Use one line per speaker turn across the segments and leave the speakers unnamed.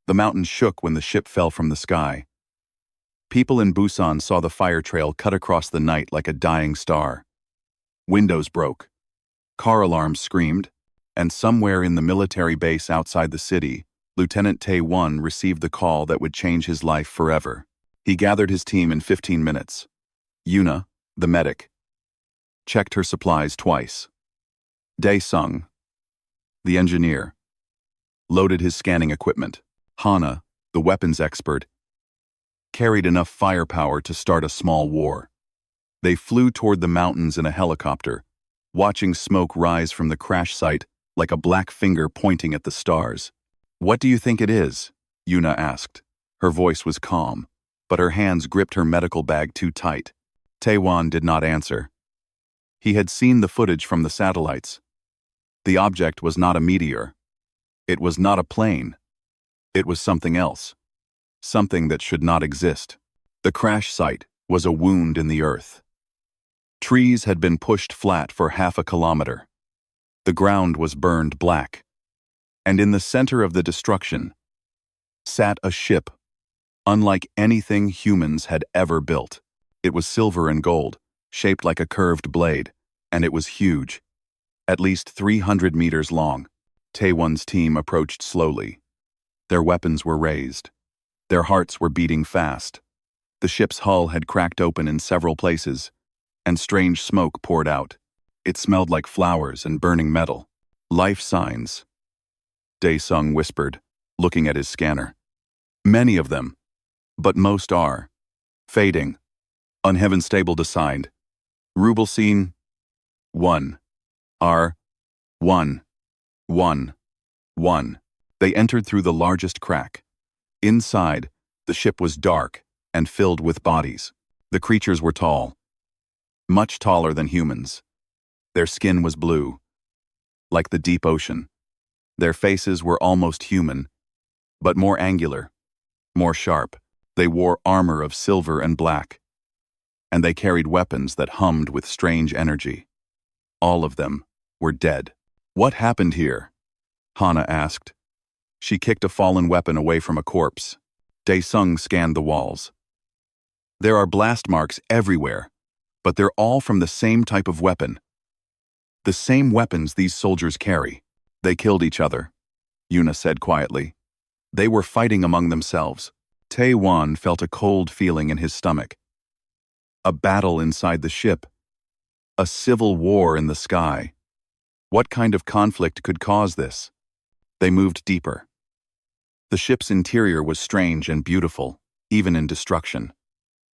The mountains shook when the ship fell from the sky. People in Busan saw the fire trail cut across the night like a dying star. Windows broke. Car alarms screamed, and somewhere in the military base outside the city, Lieutenant Tae-won received the call that would change his life forever. He gathered his team in 15 minutes. Yuna, the medic, checked her supplies twice. Dae-sung, the engineer, loaded his scanning equipment. Hana, the weapons expert, carried enough firepower to start a small war. They flew toward the mountains in a helicopter, watching smoke rise from the crash site like a black finger pointing at the stars. "What do you think it is?" Yuna asked. Her voice was calm, but her hands gripped her medical bag too tight. Tae-won did not answer. He had seen the footage from the satellites. The object was not a meteor. It was not a plane. It was something else. Something that should not exist. The crash site was a wound in the earth. Trees had been pushed flat for half a kilometer. The ground was burned black. And in the center of the destruction sat a ship, unlike anything humans had ever built. It was silver and gold, shaped like a curved blade, and it was huge, at least 300 meters long. Tae-won's team approached slowly. Their weapons were raised. Their hearts were beating fast. The ship's hull had cracked open in several places, and strange smoke poured out. It smelled like flowers and burning metal. "Life signs," Dae-sung whispered, looking at his scanner. "Many of them, but most are fading. Unheaven stable designed. Rubel scene 1. R 1 1 1. They entered through the largest crack. Inside, the ship was dark and filled with bodies. The creatures were tall, much taller than humans. Their skin was blue, like the deep ocean. Their faces were almost human, but more angular, more sharp. They wore armor of silver and black, and they carried weapons that hummed with strange energy. All of them were dead. "What happened here?" Hana asked. She kicked a fallen weapon away from a corpse. Dae-sung scanned the walls. "There are blast marks everywhere, but they're all from the same type of weapon. The same weapons these soldiers carry. They killed each other," Yuna said quietly. "They were fighting among themselves." Tae-won felt a cold feeling in his stomach. A battle inside the ship. A civil war in the sky. What kind of conflict could cause this? They moved deeper. The ship's interior was strange and beautiful, even in destruction.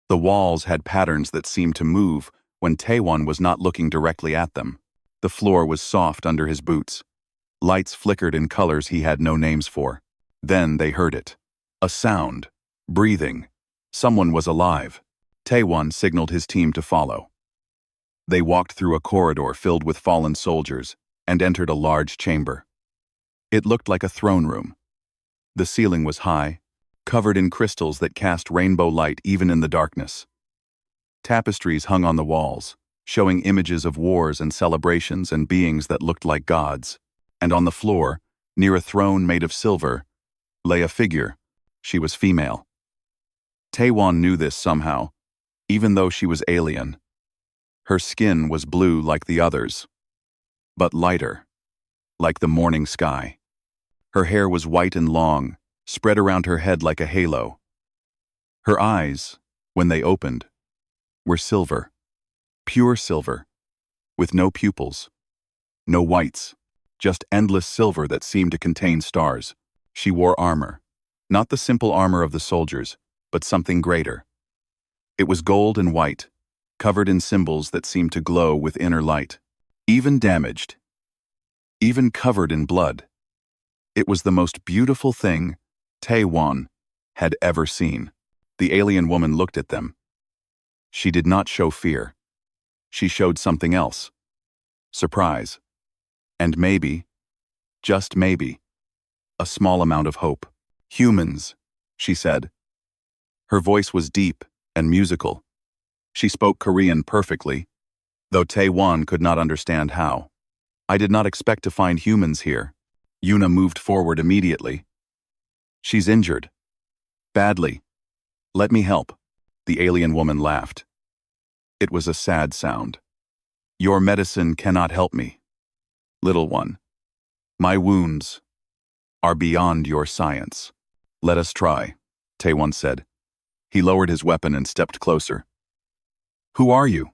The walls had patterns that seemed to move when Tae-won was not looking directly at them. The floor was soft under his boots. Lights flickered in colors he had no names for. Then they heard it. A sound. Breathing. Someone was alive. Tae-won signaled his team to follow. They walked through a corridor filled with fallen soldiers and entered a large chamber. It looked like a throne room. The ceiling was high, covered in crystals that cast rainbow light even in the darkness. Tapestries hung on the walls, showing images of wars and celebrations and beings that looked like gods. And on the floor, near a throne made of silver, lay a figure. She was female. Tae-won knew this somehow, even though she was alien. Her skin was blue like the others, but lighter, like the morning sky. Her hair was white and long, spread around her head like a halo. Her eyes, when they opened, were silver, pure silver, with no pupils, no whites, just endless silver that seemed to contain stars. She wore armor, not the simple armor of the soldiers, but something greater. It was gold and white, covered in symbols that seemed to glow with inner light, even damaged, even covered in blood. It was the most beautiful thing Tae-won had ever seen. The alien woman looked at them. She did not show fear. She showed something else. Surprise. And maybe, just maybe, a small amount of hope. "Humans," she said. Her voice was deep and musical. She spoke Korean perfectly, though Tae-won could not understand how. "I did not expect to find humans here." Yuna moved forward immediately. She's injured. Badly. Let me help. The alien woman laughed. It was a sad sound. Your medicine cannot help me. Little one. My wounds are beyond your science. Let us try, Taewon said. He lowered his weapon and stepped closer. Who are you?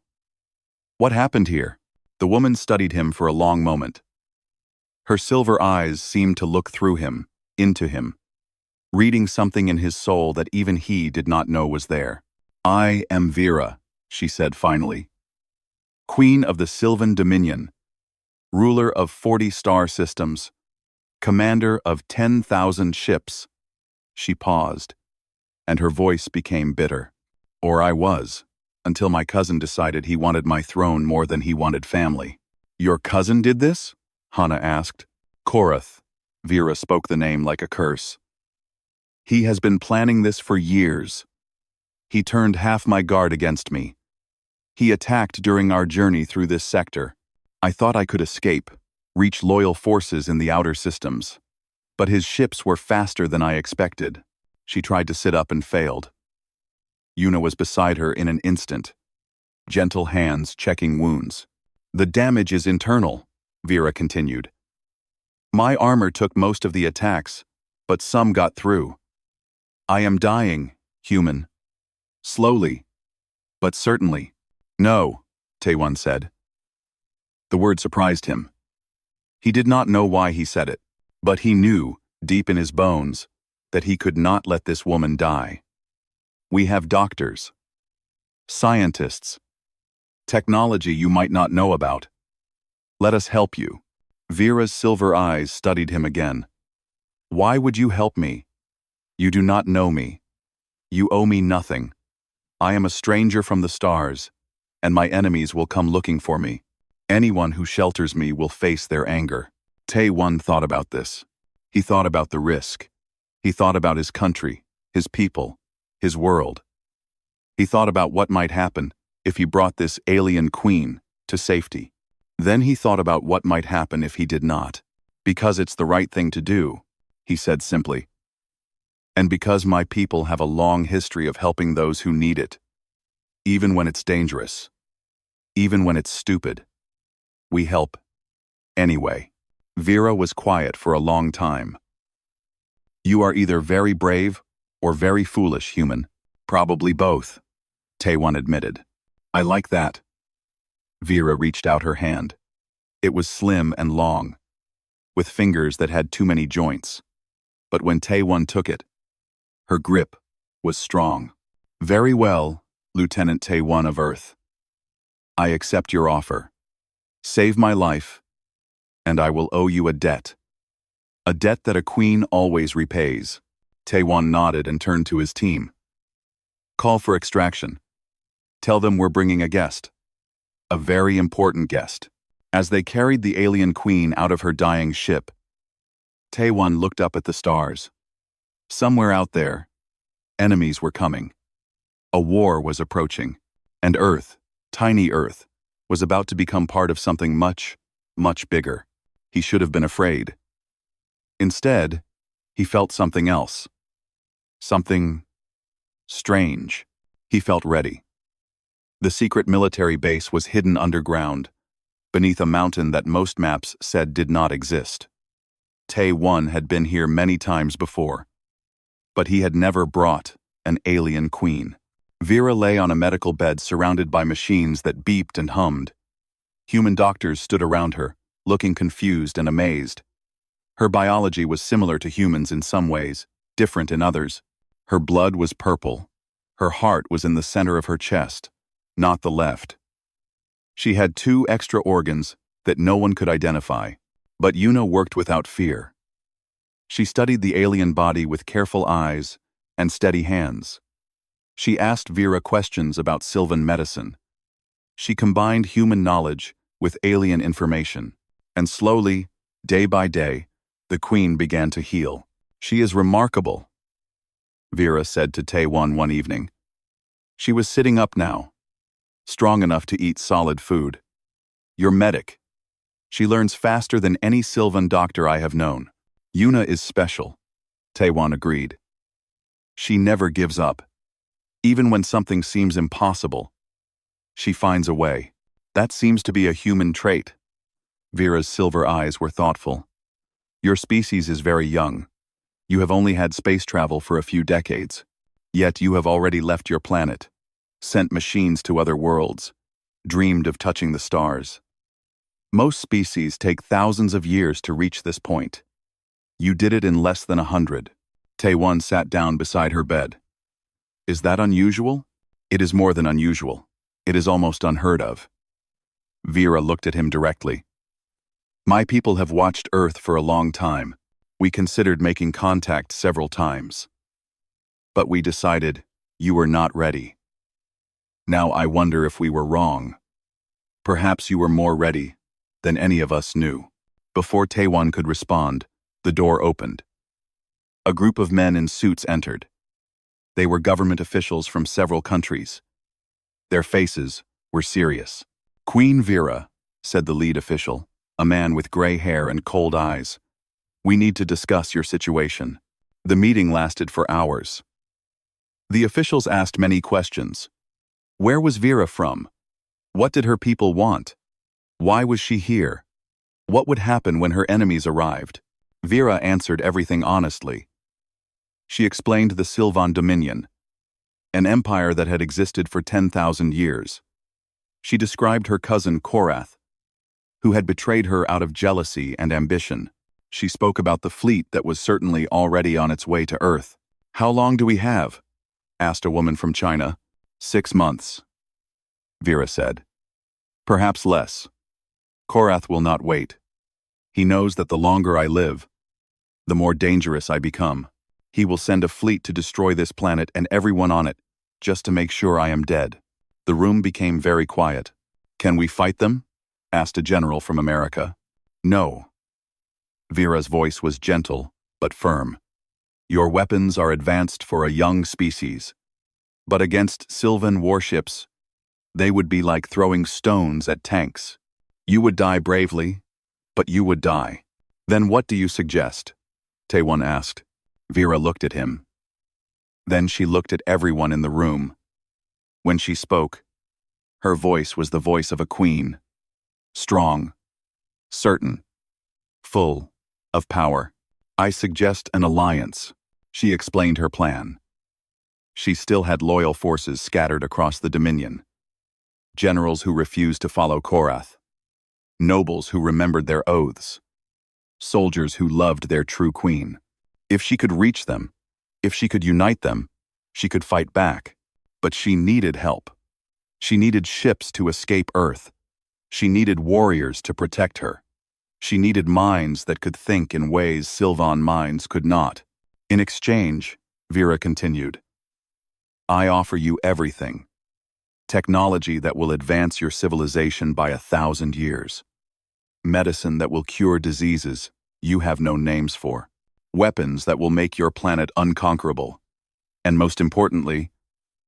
What happened here? The woman studied him for a long moment. Her silver eyes seemed to look through him, into him, reading something in his soul that even he did not know was there. I am Vera, she said finally. Queen of the Sylvan Dominion, ruler of 40 star systems, commander of 10,000 ships. She paused, and her voice became bitter. Or I was, until my cousin decided he wanted my throne more than he wanted family. Your cousin did this? Hana asked. Korath. Vera spoke the name like a curse. He has been planning this for years. He turned half my guard against me. He attacked during our journey through this sector. I thought I could escape, reach loyal forces in the outer systems. But his ships were faster than I expected. She tried to sit up and failed. Yuna was beside her in an instant, gentle hands checking wounds. The damage is internal, Vera continued. My armor took most of the attacks, but some got through. I am dying, human. Slowly, but certainly. No, Taewon said. The word surprised him. He did not know why he said it, but he knew, deep in his bones, that he could not let this woman die. We have doctors, scientists, technology you might not know about. Let us help you. Vera's silver eyes studied him again. Why would you help me? You do not know me. You owe me nothing. I am a stranger from the stars, and my enemies will come looking for me. Anyone who shelters me will face their anger. Taewon thought about this. He thought about the risk. He thought about his country, his people, his world. He thought about what might happen if he brought this alien queen to safety. Then he thought about what might happen if he did not. Because it's the right thing to do, he said simply. And because my people have a long history of helping those who need it, even when it's dangerous, even when it's stupid, we help. Anyway, Vera was quiet for a long time. You are either very brave or very foolish, human. Probably both, Taewon admitted. I like that. Vera reached out her hand. It was slim and long, with fingers that had too many joints. But when Taewon took it, her grip was strong. Very well, Lieutenant Taewon of Earth. I accept your offer. Save my life, and I will owe you a debt. A debt that a queen always repays. Taewon nodded and turned to his team. Call for extraction. Tell them we're bringing a guest. A very important guest. As they carried the alien queen out of her dying ship, Taewon looked up at the stars. Somewhere out there, enemies were coming. A war was approaching, and Earth, tiny Earth, was about to become part of something much, much bigger. He should have been afraid. Instead, he felt something else. Something strange. He felt ready. The secret military base was hidden underground, beneath a mountain that most maps said did not exist. Taewon had been here many times before, but he had never brought an alien queen. Vera lay on a medical bed surrounded by machines that beeped and hummed. Human doctors stood around her, looking confused and amazed. Her biology was similar to humans in some ways, different in others. Her blood was purple. Her heart was in the center of her chest, not the left. She had 2 extra organs that no one could identify, but Yuna worked without fear. She studied the alien body with careful eyes and steady hands. She asked Vera questions about Sylvan medicine. She combined human knowledge with alien information, and slowly, day by day, the queen began to heal. She is remarkable, Vera said to Taewon one evening. She was sitting up now, strong enough to eat solid food. Your medic. She learns faster than any Sylvan doctor I have known. Yuna is special. Taewon agreed. She never gives up. Even when something seems impossible, she finds a way. That seems to be a human trait. Vera's silver eyes were thoughtful. Your species is very young. You have only had space travel for a few decades. Yet you have already left your planet, sent machines to other worlds, dreamed of touching the stars. Most species take thousands of years to reach this point. You did it in less than 100. Taewon sat down beside her bed. Is that unusual? It is more than unusual. It is almost unheard of. Vera looked at him directly. My people have watched Earth for a long time. We considered making contact several times. But we decided you were not ready. Now I wonder if we were wrong. Perhaps you were more ready than any of us knew. Before Taewon could respond, the door opened. A group of men in suits entered. They were government officials from several countries. Their faces were serious. Queen Vera, said the lead official, a man with gray hair and cold eyes. We need to discuss your situation. The meeting lasted for hours. The officials asked many questions. Where was Vera from? What did her people want? Why was she here? What would happen when her enemies arrived? Vera answered everything honestly. She explained the Sylvan Dominion, an empire that had existed for 10,000 years. She described her cousin Korath, who had betrayed her out of jealousy and ambition. She spoke about the fleet that was certainly already on its way to Earth. How long do we have? Asked a woman from China. 6 months, Vera said. Perhaps less. Korath will not wait. He knows that the longer I live, the more dangerous I become. He will send a fleet to destroy this planet and everyone on it, just to make sure I am dead. The room became very quiet. Can we fight them? Asked a general from America. No. Vera's voice was gentle, but firm. Your weapons are advanced for a young species. But against Sylvan warships, they would be like throwing stones at tanks. You would die bravely, but you would die. Then what do you suggest? Taewon asked. Vera looked at him. Then she looked at everyone in the room. When she spoke, her voice was the voice of a queen. Strong, certain, full of power. I suggest an alliance. She explained her plan. She still had loyal forces scattered across the Dominion. Generals who refused to follow Korath. Nobles who remembered their oaths. Soldiers who loved their true queen. If she could reach them, if she could unite them, she could fight back. But she needed help. She needed ships to escape Earth. She needed warriors to protect her. She needed minds that could think in ways Sylvan minds could not. In exchange, Vera continued, I offer you everything. Technology that will advance your civilization by 1,000 years. Medicine that will cure diseases you have no names for. Weapons that will make your planet unconquerable. And most importantly,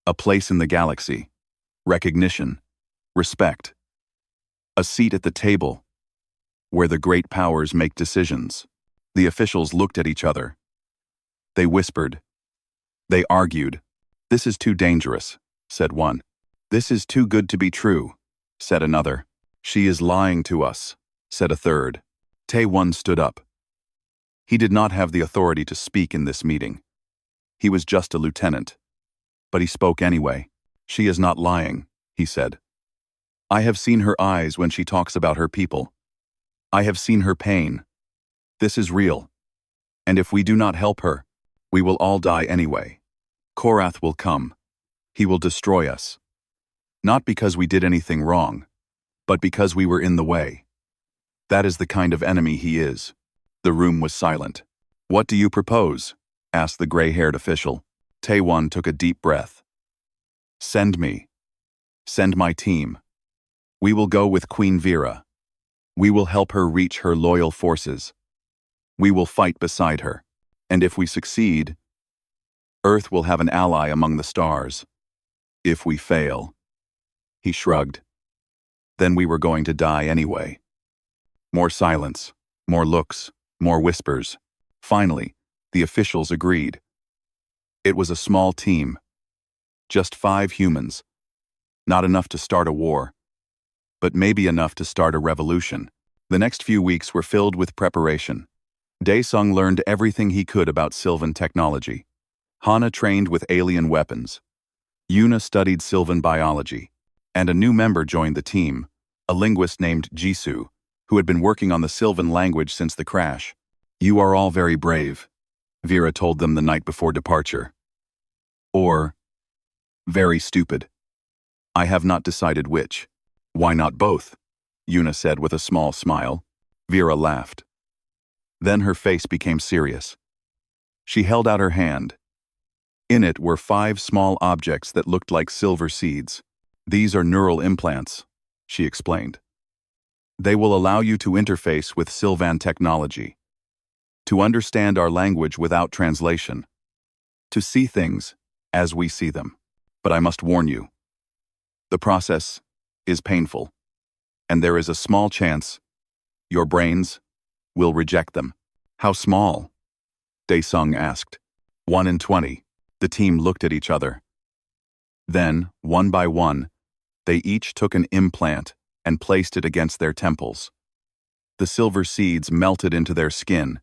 a place in the galaxy. Recognition. Respect. A seat at the table, where the great powers make decisions. The officials looked at each other. They whispered. They argued. This is too dangerous, said one. This is too good to be true, said another. She is lying to us, said a third. Taewon stood up. He did not have the authority to speak in this meeting. He was just a lieutenant. But he spoke anyway. She is not lying, he said. I have seen her eyes when she talks about her people. I have seen her pain. This is real. And if we do not help her, we will all die anyway. Korath will come. He will destroy us. Not because we did anything wrong, but because we were in the way. That is the kind of enemy he is. The room was silent. What do you propose? Asked the gray-haired official. Taewon took a deep breath. Send me. Send my team. We will go with Queen Vera. We will help her reach her loyal forces. We will fight beside her. And if we succeed, Earth will have an ally among the stars. If we fail, he shrugged. Then we were going to die anyway. More silence, more looks, more whispers. Finally, The officials agreed. It was a small team. Just 5 humans. Not enough to start a war, but maybe enough to start a revolution. The next few weeks were filled with preparation. Daesung learned everything he could about Sylvan technology. Hana trained with alien weapons. Yuna studied Sylvan biology. And a new member joined the team, a linguist named Jisoo, who had been working on the Sylvan language since the crash. "You are all very brave," Vera told them the night before departure. Or, "very stupid. I have not decided which." "Why not both?" Yuna said with a small smile. Vera laughed. Then her face became serious. She held out her hand. In it were 5 small objects that looked like silver seeds. "These are neural implants," she explained. "They will allow you to interface with Sylvan technology, to understand our language without translation, to see things as we see them. But I must warn you, the process is painful, and there is a small chance your brains will reject them." "How small?" Daesung asked. 1 in 20. The team looked at each other. Then, one by one, they each took an implant and placed it against their temples. The silver seeds melted into their skin.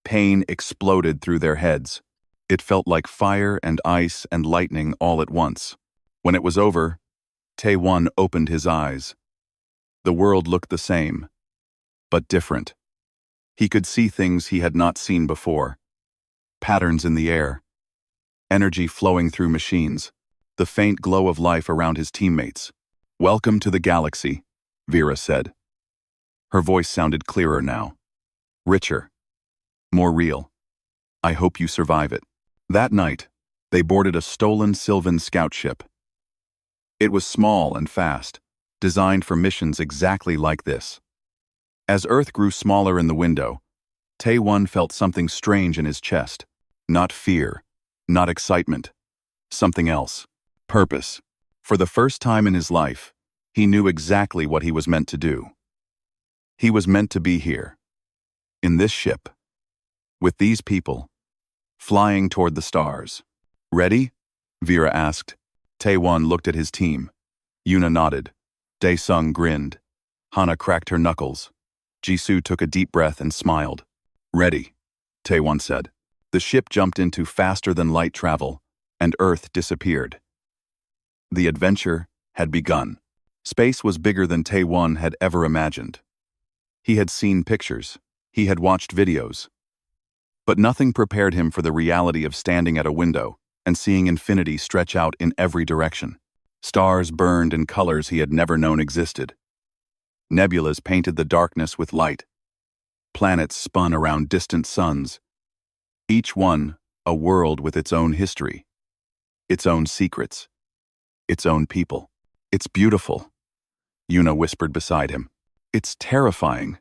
Pain exploded through their heads. It felt like fire and ice and lightning all at once. When it was over, Taewon opened his eyes. The world looked the same, but different. He could see things he had not seen before. Patterns in the air. Energy flowing through machines. The faint glow of life around his teammates. "Welcome to the galaxy," Vera said. Her voice sounded clearer now. Richer. More real. "I hope you survive it." That night, they boarded a stolen Sylvan scout ship. It was small and fast, designed for missions exactly like this. As Earth grew smaller in the window, Taewon felt something strange in his chest. Not fear, not excitement. Something else. Purpose. For the first time in his life, he knew exactly what he was meant to do. He was meant to be here. In this ship. With these people. Flying toward the stars. "Ready?" Vera asked. Taewon looked at his team. Yuna nodded. Daesung grinned. Hana cracked her knuckles. Jisoo took a deep breath and smiled. "Ready," Taewon said. The ship jumped into faster-than-light travel, and Earth disappeared. The adventure had begun. Space was bigger than Taewon had ever imagined. He had seen pictures. He had watched videos. But nothing prepared him for the reality of standing at a window and seeing infinity stretch out in every direction. Stars burned in colors he had never known existed. Nebulas painted the darkness with light. Planets spun around distant suns. Each one a world with its own history, its own secrets, its own people. "It's beautiful," Yuna whispered beside him. "It's terrifying,"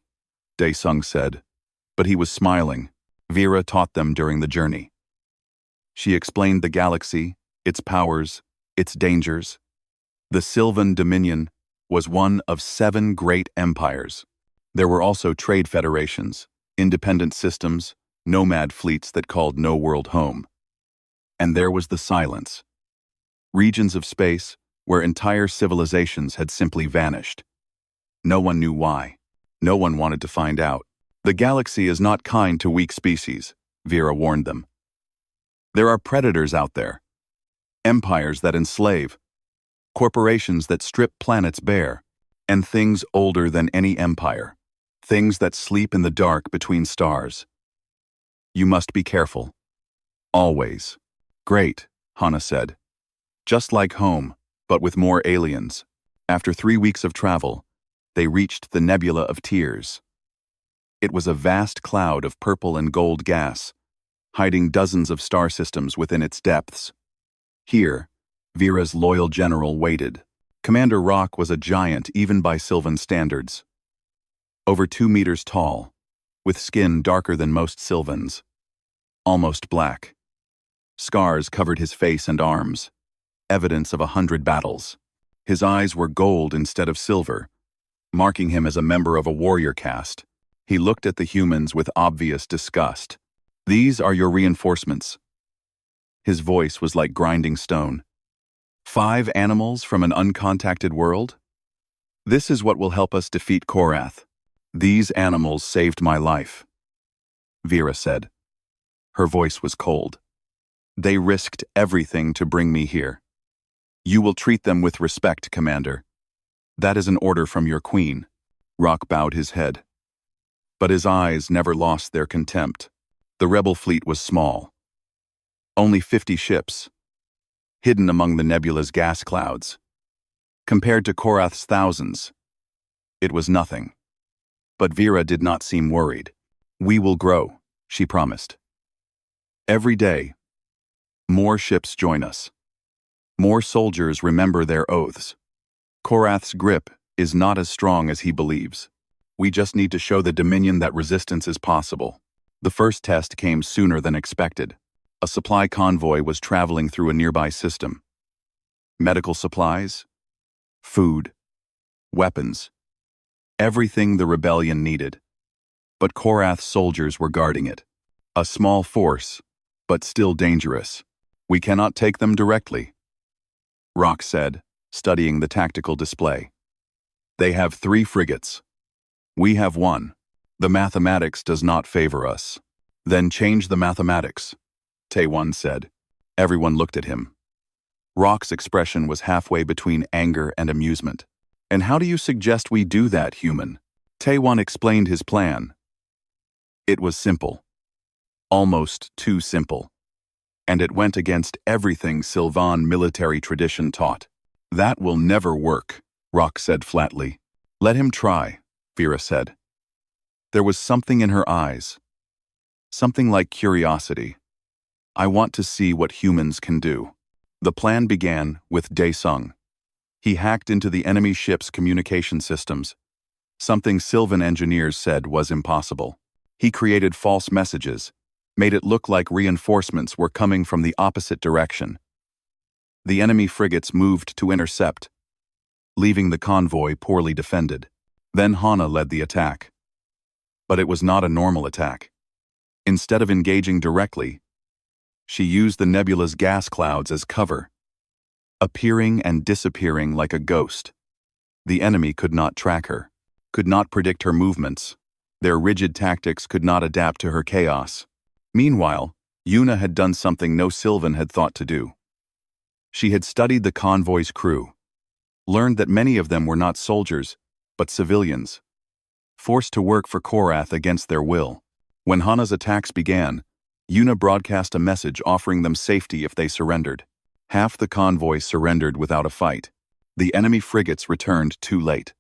Daesung said, but he was smiling. Vera taught them during the journey. She explained the galaxy, its powers, its dangers. The Sylvan Dominion was one of 7 great empires. There were also trade federations, independent systems, nomad fleets that called no world home. And there was the silence. Regions of space where entire civilizations had simply vanished. No one knew why. No one wanted to find out. "The galaxy is not kind to weak species," Vera warned them. "There are predators out there. Empires that enslave. Corporations that strip planets bare. And things older than any empire. Things that sleep in the dark between stars. You must be careful. Always." "Great," Hana said. Just like home, but with more aliens. After 3 weeks of travel, they reached the Nebula of Tears. It was a vast cloud of purple and gold gas, hiding dozens of star systems within its depths. Here, Vera's loyal general waited. Commander Rock was a giant even by Sylvan standards. Over 2 meters tall, with skin darker than most Sylvans. Almost black. Scars covered his face and arms, evidence of 100 battles. His eyes were gold instead of silver, marking him as a member of a warrior caste. He looked at the humans with obvious disgust. These are your reinforcements. His voice was like grinding stone. 5 animals from an uncontacted world? This is what will help us defeat Korath. These animals saved my life, Vera said. Her voice was cold. They risked everything to bring me here. You will treat them with respect, Commander. That is an order from your queen. Rock bowed his head. But his eyes never lost their contempt. The rebel fleet was small. Only 50 ships, hidden among the nebula's gas clouds. Compared to Korath's thousands, it was nothing. But Vera did not seem worried. We will grow, she promised. Every day, more ships join us. More soldiers remember their oaths. Korath's grip is not as strong as he believes. We just need to show the Dominion that resistance is possible. The first test came sooner than expected. A supply convoy was traveling through a nearby system. Medical supplies, food, weapons, everything the rebellion needed. But Korath's soldiers were guarding it. A small force, but still dangerous. We cannot take them directly, Rock said, studying the tactical display. They have 3 frigates. We have 1. The mathematics does not favor us. Then change the mathematics, Taewon said. Everyone looked at him. Rock's expression was halfway between anger and amusement. And how do you suggest we do that, human? Taewon explained his plan. It was simple. Almost too simple. And it went against everything Sylvan military tradition taught. That will never work, Rock said flatly. Let him try, Vera said. There was something in her eyes. Something like curiosity. I want to see what humans can do. The plan began with Daesung. He hacked into the enemy ship's communication systems, something Sylvan engineers said was impossible. He created false messages, made it look like reinforcements were coming from the opposite direction. The enemy frigates moved to intercept, leaving the convoy poorly defended. Then Hana led the attack. But it was not a normal attack. Instead of engaging directly, she used the nebula's gas clouds as cover, appearing and disappearing like a ghost. The enemy could not track her, could not predict her movements. Their rigid tactics could not adapt to her chaos. Meanwhile, Yuna had done something no Sylvan had thought to do. She had studied the convoy's crew, learned that many of them were not soldiers, but civilians, forced to work for Korath against their will. When Hana's attacks began, Yuna broadcast a message offering them safety if they surrendered. Half the convoy surrendered without a fight. The enemy frigates returned too late.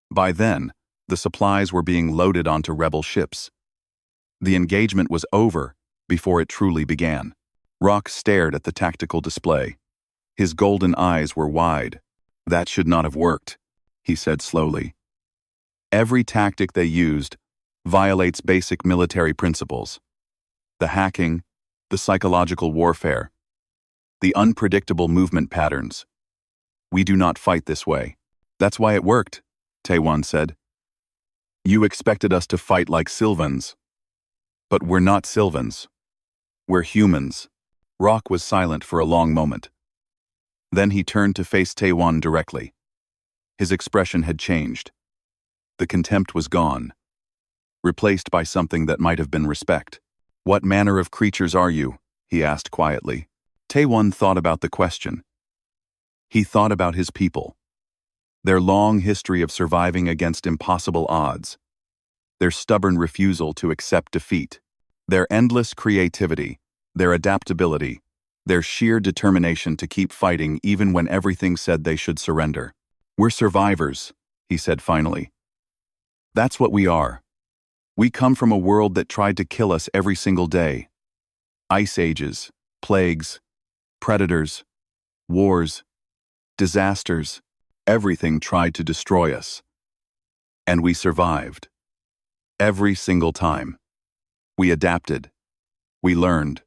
By then, the supplies were being loaded onto rebel ships. The engagement was over before it truly began. Rock stared at the tactical display. His golden eyes were wide. That should not have worked, he said slowly. Every tactic they used violates basic military principles. The hacking, the psychological warfare, the unpredictable movement patterns. We do not fight this way. That's why it worked, Taewon said. You expected us to fight like Sylvans. But we're not Sylvans. We're humans. Rock was silent for a long moment. Then he turned to face Taewon directly. His expression had changed. The contempt was gone, replaced by something that might have been respect. What manner of creatures are you? He asked quietly. Taewon thought about the question. He thought about his people. Their long history of surviving against impossible odds. Their stubborn refusal to accept defeat. Their endless creativity. Their adaptability. Their sheer determination to keep fighting even when everything said they should surrender. We're survivors, he said finally. That's what we are. We come from a world that tried to kill us every single day. Ice ages, plagues, predators, wars, disasters, everything tried to destroy us. And we survived. Every single time. We adapted. We learned.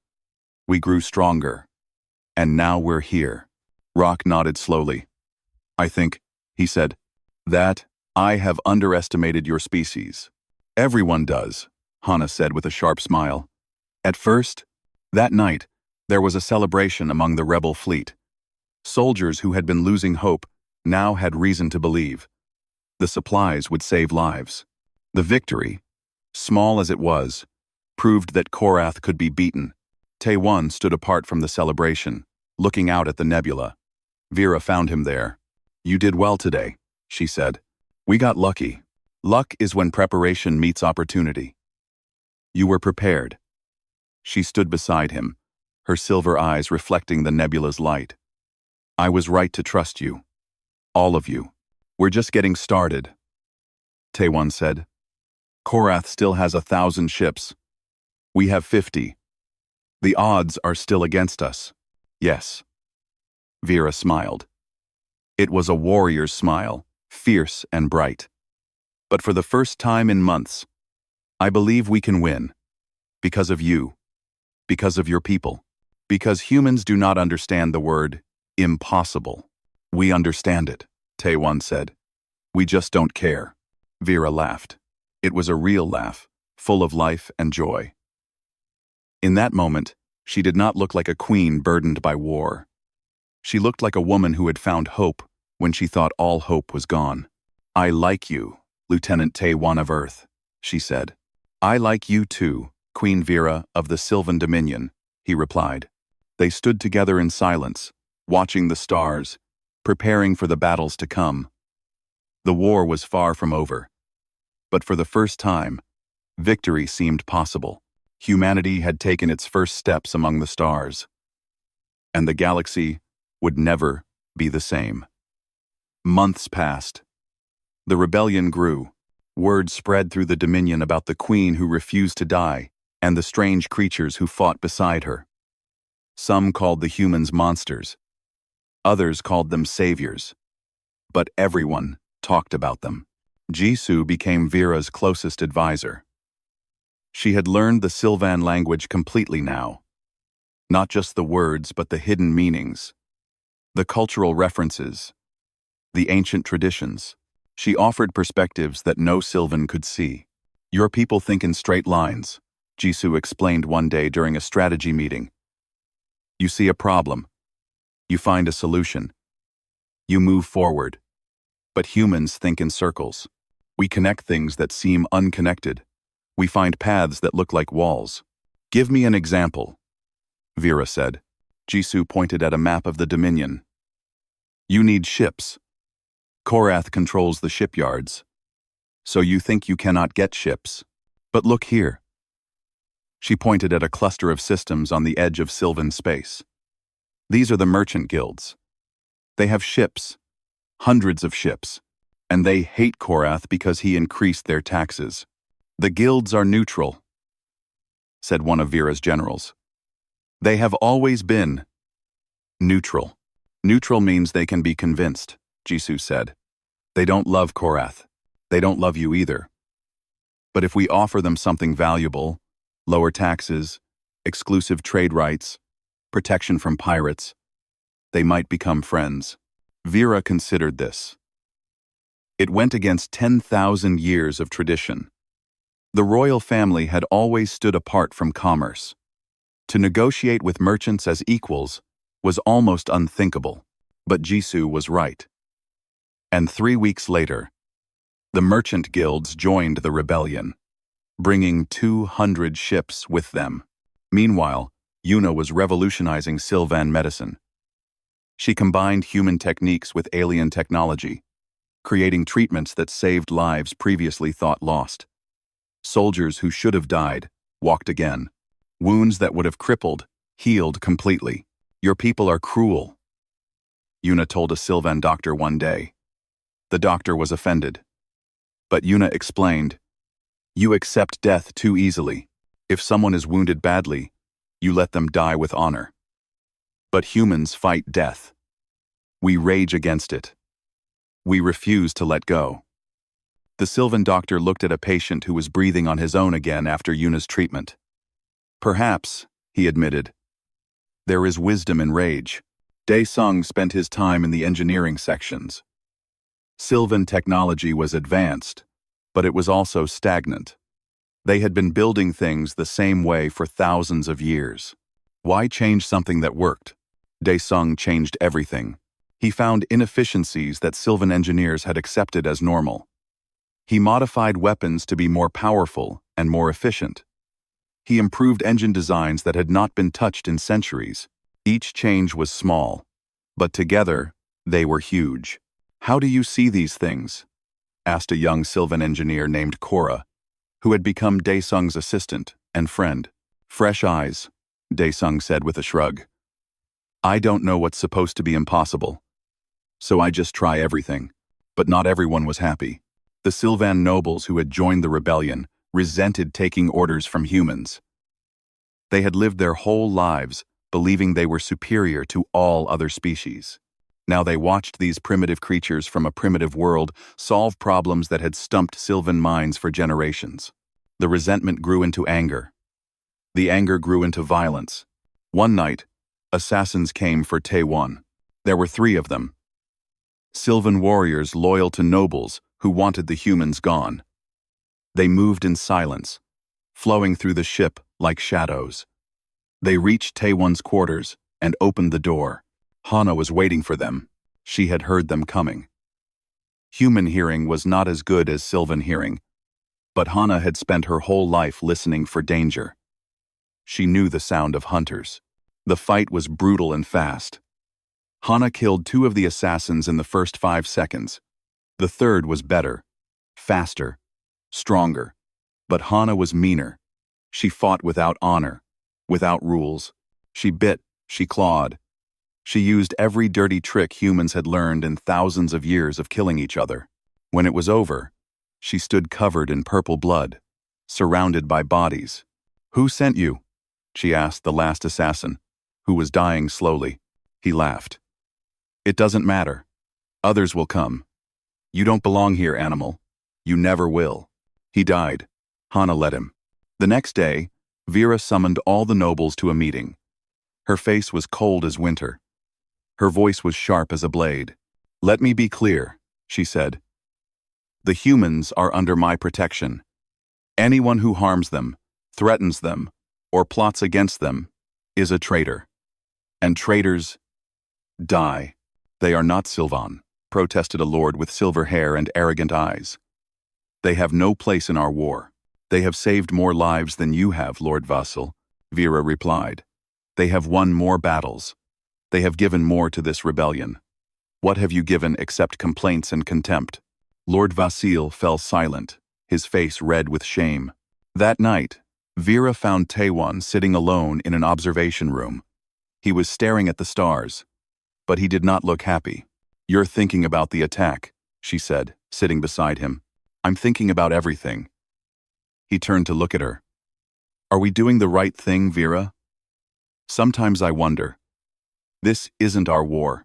We grew stronger. And now we're here. Rock nodded slowly. I think, he said, that I have underestimated your species. Everyone does, Hana said with a sharp smile. At first, that night, there was a celebration among the rebel fleet. Soldiers who had been losing hope now had reason to believe. The supplies would save lives. The victory, small as it was, proved that Korath could be beaten. Taewon stood apart from the celebration, looking out at the nebula. Vera found him there. "You did well today," she said. "We got lucky. Luck is when preparation meets opportunity. You were prepared." She stood beside him, her silver eyes reflecting the nebula's light. "I was right to trust you. All of you. We're just getting started," Taewon said. "Korath still has 1,000 ships. We have 50. The odds are still against us. Yes." Vera smiled. It was a warrior's smile, fierce and bright. "But for the first time in months, I believe we can win. Because of you. Because of your people. Because humans do not understand the word impossible. We understand it," Taewon said. "We just don't care." Vera laughed. It was a real laugh, full of life and joy. In that moment, she did not look like a queen burdened by war. She looked like a woman who had found hope when she thought all hope was gone. "I like you, Lieutenant Taewon of Earth," she said. "I like you too, Queen Vera of the Sylvan Dominion," he replied. They stood together in silence, watching the stars, preparing for the battles to come. The war was far from over. But for the first time, victory seemed possible. Humanity had taken its first steps among the stars. And the galaxy would never be the same. Months passed. The rebellion grew. Word spread through the Dominion about the queen who refused to die and the strange creatures who fought beside her. Some called the humans monsters. Others called them saviors. But everyone talked about them. Jisoo became Vera's closest advisor. She had learned the Sylvan language completely now. Not just the words, but the hidden meanings, the cultural references, the ancient traditions. She offered perspectives that no Sylvan could see. "Your people think in straight lines," Jisoo explained one day during a strategy meeting. "You see a problem. You find a solution. You move forward. But humans think in circles. We connect things that seem unconnected. We find paths that look like walls." "Give me an example," Vera said. Jisoo pointed at a map of the Dominion. "You need ships. Korath controls the shipyards. So you think you cannot get ships. But look here." She pointed at a cluster of systems on the edge of Sylvan space. "These are the merchant guilds. They have ships, hundreds of ships, and they hate Korath because he increased their taxes. The guilds are neutral," said one of Vera's generals. "They have always been neutral." "Neutral means they can be convinced," Jisoo said. "They don't love Korath. They don't love you either. But if we offer them something valuable, lower taxes, exclusive trade rights, protection from pirates, they might become friends." Vera considered this. It went against 10,000 years of tradition. The royal family had always stood apart from commerce. To negotiate with merchants as equals was almost unthinkable, but Jisoo was right. And 3 weeks later, the merchant guilds joined the rebellion, bringing 200 ships with them. Meanwhile, Yuna was revolutionizing Sylvan medicine. She combined human techniques with alien technology, creating treatments that saved lives previously thought lost. Soldiers who should have died walked again. Wounds that would have crippled healed completely. "Your people are cruel," Yuna told a Sylvan doctor one day. The doctor was offended. But Yuna explained, "You accept death too easily. If someone is wounded badly, you let them die with honor. But humans fight death. We rage against it. We refuse to let go." The Sylvan doctor looked at a patient who was breathing on his own again after Yuna's treatment. "Perhaps," he admitted, "there is wisdom in rage." Dae-sung spent his time in the engineering sections. Sylvan technology was advanced, but it was also stagnant. They had been building things the same way for thousands of years. Why change something that worked? Daesung changed everything. He found inefficiencies that Sylvan engineers had accepted as normal. He modified weapons to be more powerful and more efficient. He improved engine designs that had not been touched in centuries. Each change was small, but together, they were huge. "How do you see these things?" asked a young Sylvan engineer named Cora, who had become Daesung's assistant and friend. "Fresh eyes," Daesung said with a shrug. "I don't know what's supposed to be impossible, so I just try everything." But not everyone was happy. The Sylvan nobles who had joined the rebellion resented taking orders from humans. They had lived their whole lives believing they were superior to all other species. Now they watched these primitive creatures from a primitive world solve problems that had stumped Sylvan minds for generations. The resentment grew into anger. The anger grew into violence. One night, assassins came for Taewon. There were 3 of them. Sylvan warriors loyal to nobles who wanted the humans gone. They moved in silence, flowing through the ship like shadows. They reached Taewon's quarters and opened the door. Hana was waiting for them. She had heard them coming. Human hearing was not as good as Sylvan hearing, but Hana had spent her whole life listening for danger. She knew the sound of hunters. The fight was brutal and fast. Hana killed 2 of the assassins in the first 5 seconds. The third was better, faster, stronger. But Hana was meaner. She fought without honor, without rules. She bit, she clawed. She used every dirty trick humans had learned in thousands of years of killing each other. When it was over, she stood covered in purple blood, surrounded by bodies. "Who sent you?" she asked the last assassin, who was dying slowly. He laughed. "It doesn't matter. Others will come. You don't belong here, animal. You never will." He died. Hana let him. The next day, Vera summoned all the nobles to a meeting. Her face was cold as winter. Her voice was sharp as a blade. "Let me be clear," she said. "The humans are under my protection. Anyone who harms them, threatens them, or plots against them is a traitor. And traitors die." "They are not Sylvan," protested a lord with silver hair and arrogant eyes. "They have no place in our war. They have saved more lives than you have, Lord Vassal," Vera replied. "They have won more battles. They have given more to this rebellion. What have you given except complaints and contempt?" Lord Vasil fell silent, his face red with shame. That night, Vera found Taewon sitting alone in an observation room. He was staring at the stars, but he did not look happy. "You're thinking about the attack," she said, sitting beside him. "I'm thinking about everything." He turned to look at her. "Are we doing the right thing, Vera? Sometimes I wonder. This isn't our war.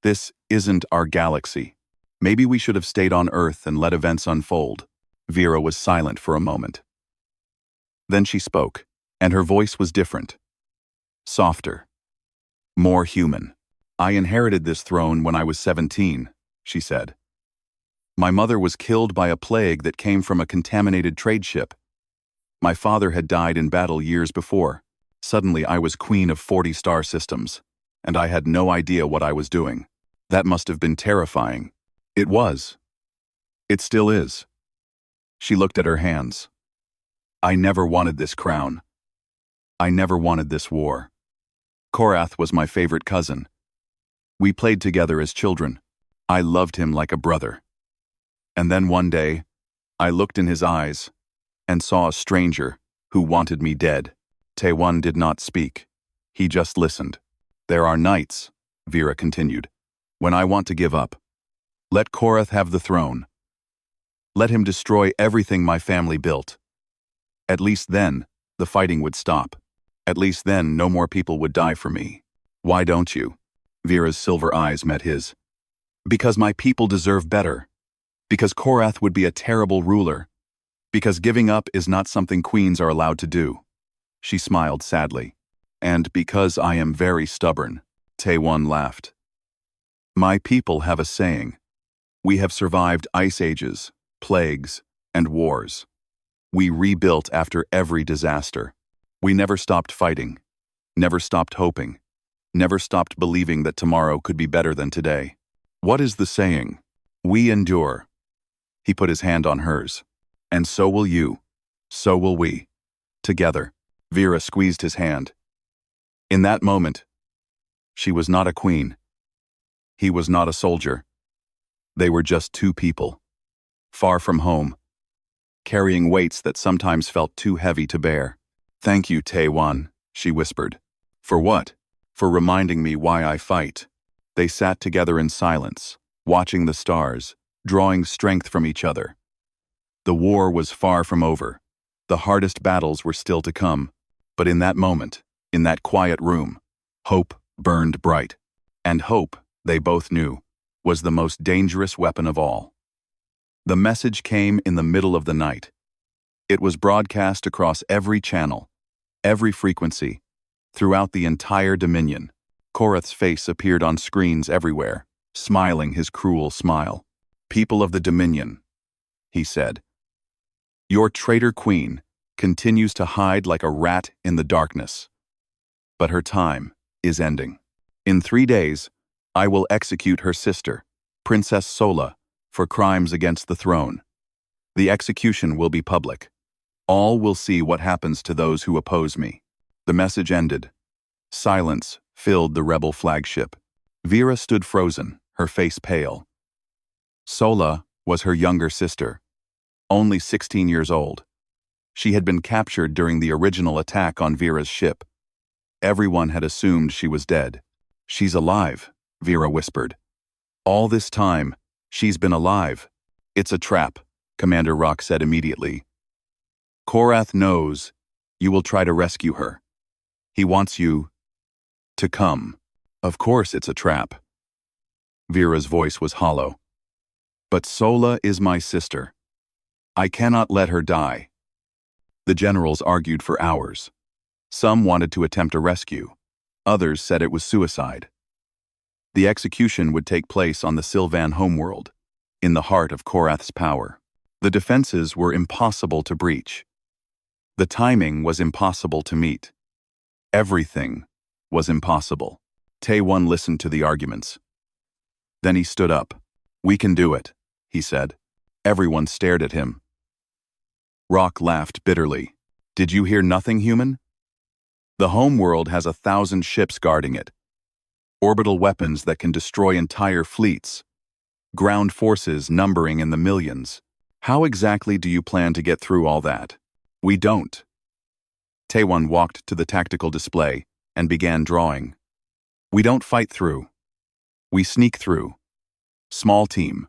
This isn't our galaxy. Maybe we should have stayed on Earth and let events unfold." Vera was silent for a moment. Then she spoke, and her voice was different. Softer. More human. "I inherited this throne when I was 17, she said. "My mother was killed by a plague that came from a contaminated trade ship. My father had died in battle years before. Suddenly I was queen of 40 star systems, and I had no idea what I was doing. That must have been terrifying." "It was. It still is." She looked at her hands. "I never wanted this crown. I never wanted this war. Korath was my favorite cousin. We played together as children. I loved him like a brother. And then one day, I looked in his eyes and saw a stranger who wanted me dead." Taewon did not speak. He just listened. "There are nights," Vera continued, "when I want to give up. Let Korath have the throne. Let him destroy everything my family built. At least then, the fighting would stop. At least then, no more people would die for me." "Why don't you?" Vera's silver eyes met his. "Because my people deserve better. Because Korath would be a terrible ruler. Because giving up is not something queens are allowed to do." She smiled sadly. "And because I am very stubborn," Taewon laughed. "My people have a saying. We have survived ice ages, plagues, and wars. We rebuilt after every disaster. We never stopped fighting, never stopped hoping, never stopped believing that tomorrow could be better than today. What is the saying? We endure. He put his hand on hers. And so will you. So will we. Together. Vera squeezed his hand. In that moment, she was not a queen. He was not a soldier. They were just two people. Far from home. Carrying weights that sometimes felt too heavy to bear. Thank you, Tae-wan, she whispered. For what? For reminding me why I fight. They sat together in silence, watching the stars, drawing strength from each other. The war was far from over. The hardest battles were still to come. But in that moment, in that quiet room, hope burned bright. And hope, they both knew, was the most dangerous weapon of all. The message came in the middle of the night. It was broadcast across every channel, every frequency, throughout the entire Dominion. Korath's face appeared on screens everywhere, smiling his cruel smile. People of the Dominion, he said. Your traitor queen continues to hide like a rat in the darkness. But her time is ending. In 3 days, I will execute her sister, Princess Sola, for crimes against the throne. The execution will be public. All will see what happens to those who oppose me. The message ended. Silence filled the rebel flagship. Vera stood frozen, her face pale. Sola was her younger sister, only 16 years old. She had been captured during the original attack on Vera's ship. Everyone had assumed she was dead. She's alive, Vera whispered. All this time, she's been alive. It's a trap, Commander Rock said immediately. Korath knows you will try to rescue her. He wants you to come. Of course it's a trap. Vera's voice was hollow. But Sola is my sister. I cannot let her die. The generals argued for hours. Some wanted to attempt a rescue. Others said it was suicide. The execution would take place on the Sylvan homeworld, in the heart of Korath's power. The defenses were impossible to breach. The timing was impossible to meet. Everything was impossible. Tae-won listened to the arguments. Then he stood up. We can do it, he said. Everyone stared at him. Rock laughed bitterly. Did you hear nothing, human? The homeworld has 1,000 ships guarding it. Orbital weapons that can destroy entire fleets. Ground forces numbering in the millions. How exactly do you plan to get through all that? We don't. Tae-won walked to the tactical display and began drawing. We don't fight through. We sneak through. Small team.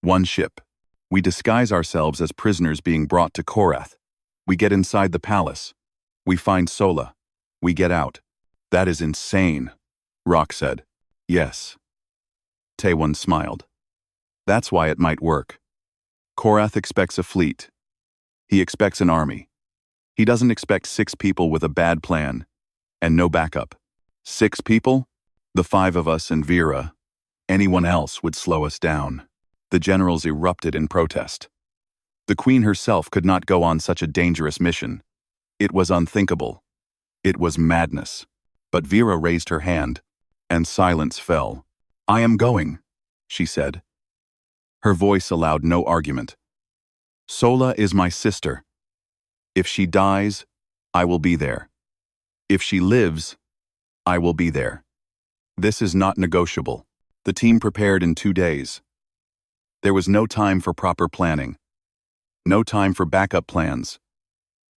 One ship. We disguise ourselves as prisoners being brought to Korath. We get inside the palace. We find Sola. We get out. That is insane, Rock said. Yes. Tae-won smiled. That's why it might work. Korath expects a fleet. He expects an army. He doesn't expect 6 people with a bad plan and no backup. 6 people? The 5 of us and Vera. Anyone else would slow us down. The generals erupted in protest. The queen herself could not go on such a dangerous mission. It was unthinkable. It was madness. But Vera raised her hand, and silence fell. I am going, she said. Her voice allowed no argument. Sola is my sister. If she dies, I will be there. If she lives, I will be there. This is not negotiable. The team prepared in 2 days. There was no time for proper planning. No time for backup plans.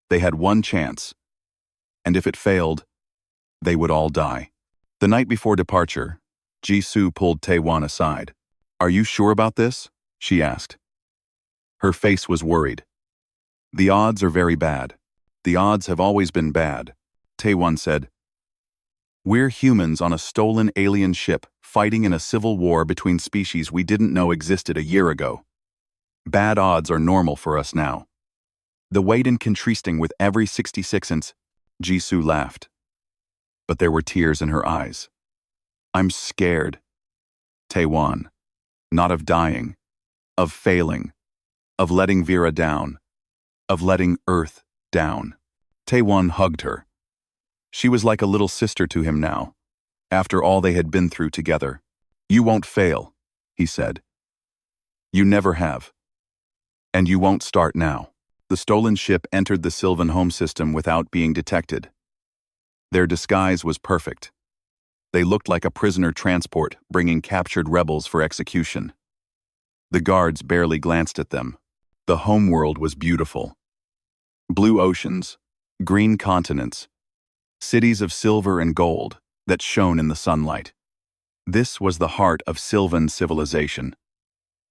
They had one chance. And if it failed, they would all die. The night before departure, Jisoo pulled Tae-won aside. Are you sure about this? She asked. Her face was worried. The odds are very bad. The odds have always been bad, Tae-won said. We're humans on a stolen alien ship fighting in a civil war between species we didn't know existed a year ago. Bad odds are normal for us now. The weight in contrasting with every 66th, Jisoo laughed. But there were tears in her eyes. I'm scared. Tae-won. Not of dying. Of failing. Of letting Vera down. of letting Earth down. Taewon hugged her. She was like a little sister to him now, after all they had been through together. "You won't fail," he said. "You never have. And you won't start now." The stolen ship entered the Sylvan home system without being detected. Their disguise was perfect. They looked like a prisoner transport bringing captured rebels for execution. The guards barely glanced at them. The homeworld was beautiful. Blue oceans, green continents, cities of silver and gold that shone in the sunlight. This was the heart of Sylvan civilization.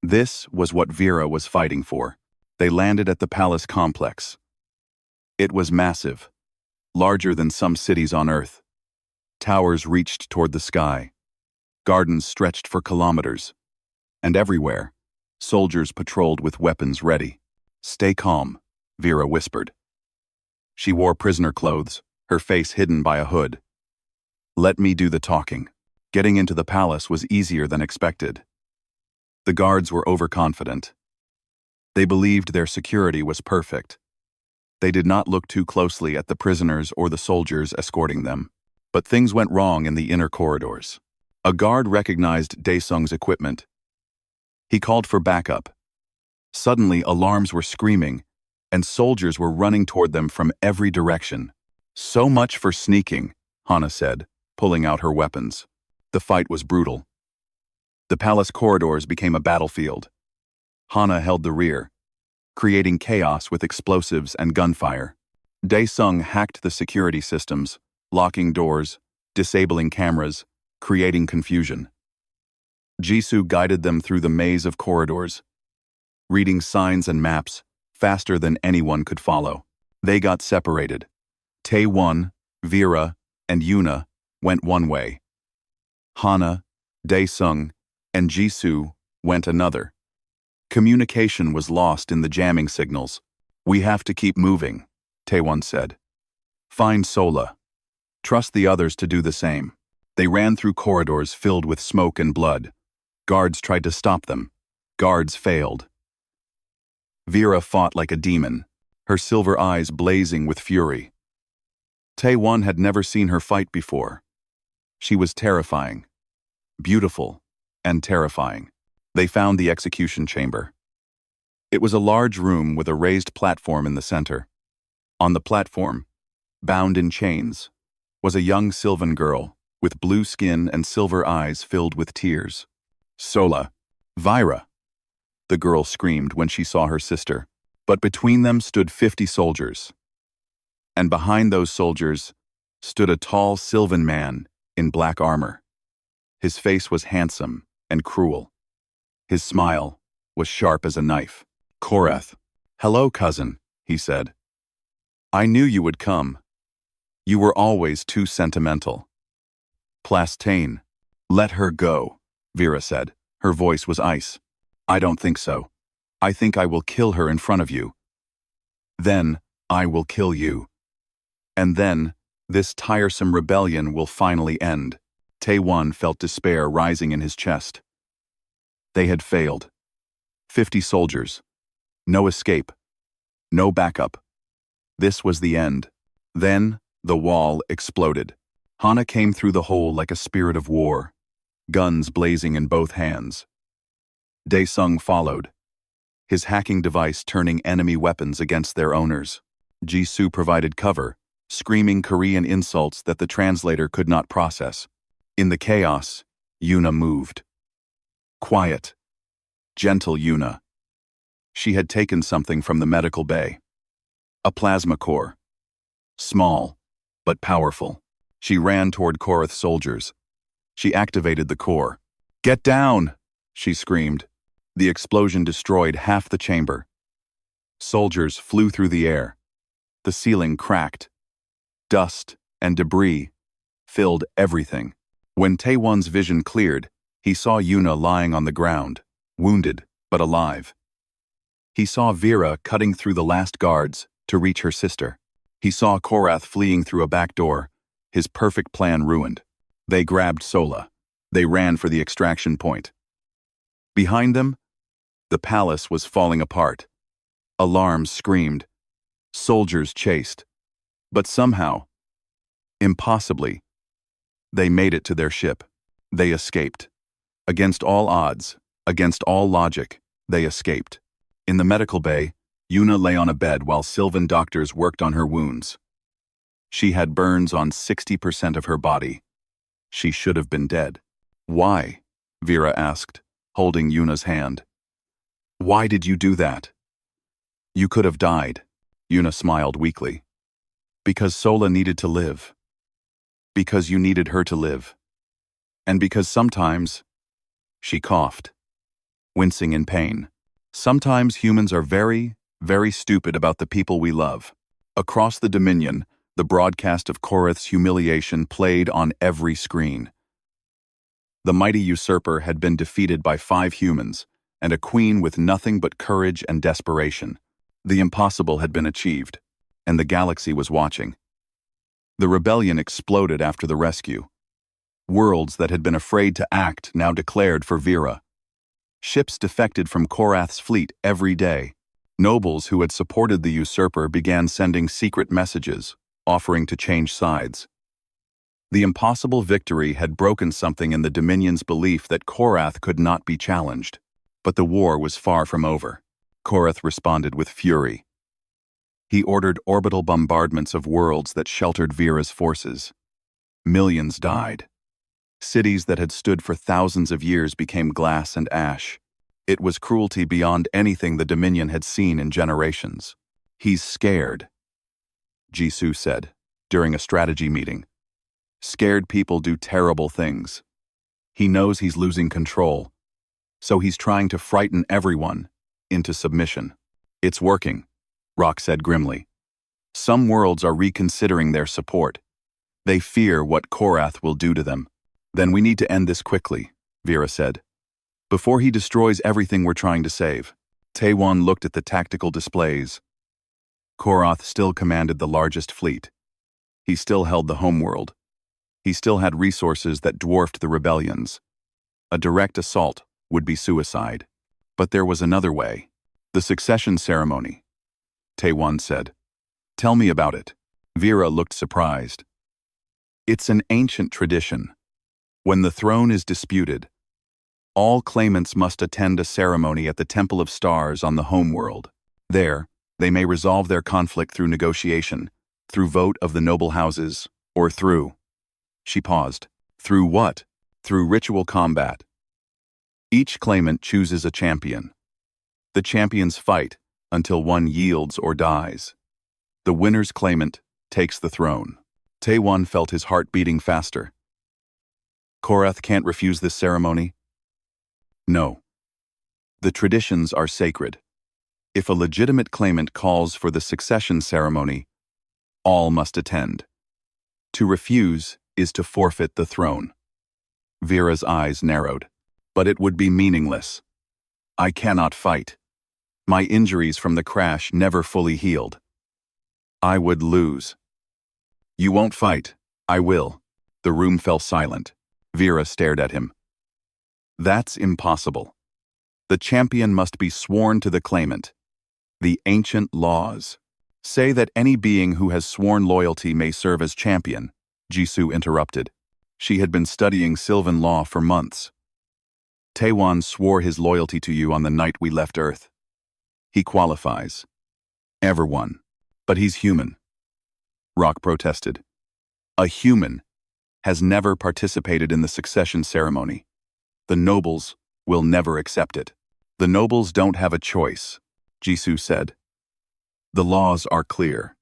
This was what Vera was fighting for. They landed at the palace complex. It was massive, larger than some cities on Earth. Towers reached toward the sky. Gardens stretched for kilometers. And everywhere, soldiers patrolled with weapons ready. "Stay calm," Vera whispered. She wore prisoner clothes, her face hidden by a hood. "Let me do the talking." Getting into the palace was easier than expected. The guards were overconfident. They believed their security was perfect. They did not look too closely at the prisoners or the soldiers escorting them. But things went wrong in the inner corridors. A guard recognized Daesung's equipment. He called for backup. Suddenly, alarms were screaming, and soldiers were running toward them from every direction. "So much for sneaking," Hana said, pulling out her weapons. The fight was brutal. The palace corridors became a battlefield. Hana held the rear, creating chaos with explosives and gunfire. Daesung hacked the security systems, locking doors, disabling cameras, creating confusion. Jisoo guided them through the maze of corridors, reading signs and maps faster than anyone could follow. They got separated. Taewon, Vera, and Yuna went one way. Hana, Daesung, and Jisoo went another. Communication was lost in the jamming signals. "We have to keep moving," Taewon said. "Find Sola. Trust the others to do the same." They ran through corridors filled with smoke and blood. Guards tried to stop them. Guards failed. Vera fought like a demon, her silver eyes blazing with fury. Taewon had never seen her fight before. She was terrifying. Beautiful and terrifying. They found the execution chamber. It was a large room with a raised platform in the center. On the platform, bound in chains, was a young Sylvan girl with blue skin and silver eyes filled with tears. "Sola, Vyra," the girl screamed when she saw her sister. But between them stood 50 soldiers. And behind those soldiers stood a tall Sylvan man in black armor. His face was handsome and cruel. His smile was sharp as a knife. "Korath." "Hello, cousin," he said. "I knew you would come. You were always too sentimental." "Plastane." "Let her go," Vera said. Her voice was ice. "I don't think so. I think I will kill her in front of you. Then I will kill you. And then this tiresome rebellion will finally end." Taewon felt despair rising in his chest. They had failed. 50 soldiers. No escape. No backup. This was the end. Then the wall exploded. Hana came through the hole like a spirit of war, guns blazing in both hands. Daesung followed, his hacking device turning enemy weapons against their owners. Jisoo provided cover, screaming Korean insults that the translator could not process. In the chaos, Yuna moved. Quiet, gentle Yuna. She had taken something from the medical bay. A plasma core. Small, but powerful. She ran toward Korath's soldiers. She activated the core. "Get down!" she screamed. The explosion destroyed half the chamber. Soldiers flew through the air. The ceiling cracked. Dust and debris filled everything. When Taewon's vision cleared, he saw Yuna lying on the ground, wounded but alive. He saw Vera cutting through the last guards to reach her sister. He saw Korath fleeing through a back door, his perfect plan ruined. They grabbed Sola. They ran for the extraction point. Behind them, the palace was falling apart. Alarms screamed. Soldiers chased. But somehow, impossibly, they made it to their ship. They escaped. Against all odds, against all logic, they escaped. In the medical bay, Yuna lay on a bed while Sylvan doctors worked on her wounds. She had burns on 60% of her body. She should have been dead. Why? Vera asked, holding Yuna's hand. Why did you do that? You could have died. Yuna smiled weakly. Because Sola needed to live. Because you needed her to live. And because sometimes, she coughed, wincing in pain. Sometimes humans are very, very stupid about the people we love. Across the Dominion, the broadcast of Korath's humiliation played on every screen. The mighty usurper had been defeated by 5 humans, and a queen with nothing but courage and desperation. The impossible had been achieved, and the galaxy was watching. The rebellion exploded after the rescue. Worlds that had been afraid to act now declared for Vera. Ships defected from Korath's fleet every day. Nobles who had supported the usurper began sending secret messages, offering to change sides. The impossible victory had broken something in the Dominion's belief that Korath could not be challenged. But the war was far from over. Korath responded with fury. He ordered orbital bombardments of worlds that sheltered Vera's forces. Millions died. Cities that had stood for thousands of years became glass and ash. It was cruelty beyond anything the Dominion had seen in generations. He's scared, Jisoo said, during a strategy meeting. Scared people do terrible things. He knows he's losing control, so he's trying to frighten everyone into submission. It's working, Rock said grimly. Some worlds are reconsidering their support. They fear what Korath will do to them. Then we need to end this quickly, Vera said. Before he destroys everything we're trying to save. Taewon looked at the tactical displays. Korath still commanded the largest fleet. He still held the homeworld. He still had resources that dwarfed the rebellions. A direct assault would be suicide. But there was another way. The succession ceremony, Taewon said. Tell me about it. Vera looked surprised. It's an ancient tradition. When the throne is disputed, all claimants must attend a ceremony at the Temple of Stars on the homeworld. There, they may resolve their conflict through negotiation, through vote of the noble houses, or through... She paused. Through what? Through ritual combat. Each claimant chooses a champion. The champions fight until one yields or dies. The winner's claimant takes the throne. Taewon felt his heart beating faster. Korath can't refuse this ceremony? No. The traditions are sacred. If a legitimate claimant calls for the succession ceremony, all must attend. To refuse is to forfeit the throne. Vera's eyes narrowed. But it would be meaningless. I cannot fight. My injuries from the crash never fully healed. I would lose. You won't fight. I will. The room fell silent. Vera stared at him. That's impossible. The champion must be sworn to the claimant. The ancient laws say that any being who has sworn loyalty may serve as champion, Jisoo interrupted. She had been studying Sylvan law for months. Taewon swore his loyalty to you on the night we left Earth. He qualifies. Everyone. But he's human. Rock protested. A human has never participated in the succession ceremony. The nobles will never accept it. The nobles don't have a choice, Jisoo said. The laws are clear.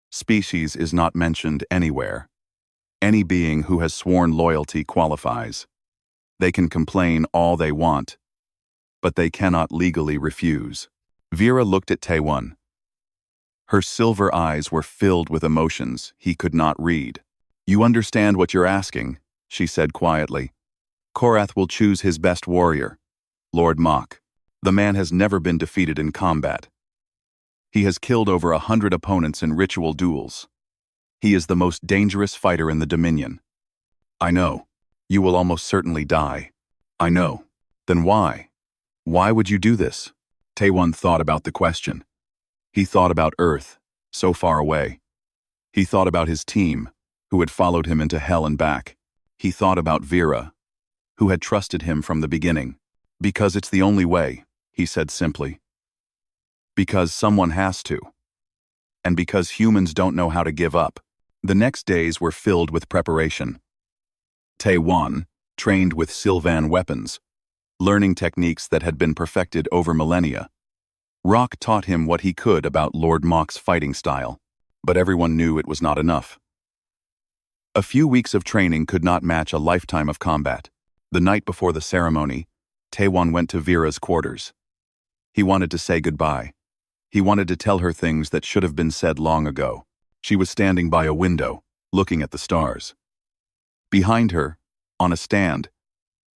Species is not mentioned anywhere. Any being who has sworn loyalty qualifies. They can complain all they want, but they cannot legally refuse. Vera looked at Taewon. Her silver eyes were filled with emotions he could not read. You understand what you're asking, she said quietly. Korath will choose his best warrior, Lord Mok. The man has never been defeated in combat. He has killed over 100 opponents in ritual duels. He is the most dangerous fighter in the Dominion. I know. You will almost certainly die. I know. Then why? Why would you do this? Taewon thought about the question. He thought about Earth, so far away. He thought about his team, who had followed him into hell and back. He thought about Vera, who had trusted him from the beginning. Because it's the only way, he said simply. Because someone has to. And because humans don't know how to give up. The next days were filled with preparation. Tae-Wan trained with Sylvan weapons, learning techniques that had been perfected over millennia. Rock taught him what he could about Lord Mock's fighting style, but everyone knew it was not enough. A few weeks of training could not match a lifetime of combat. The night before the ceremony, Tae-Wan went to Vera's quarters. He wanted to say goodbye. He wanted to tell her things that should have been said long ago. She was standing by a window, looking at the stars. Behind her, on a stand,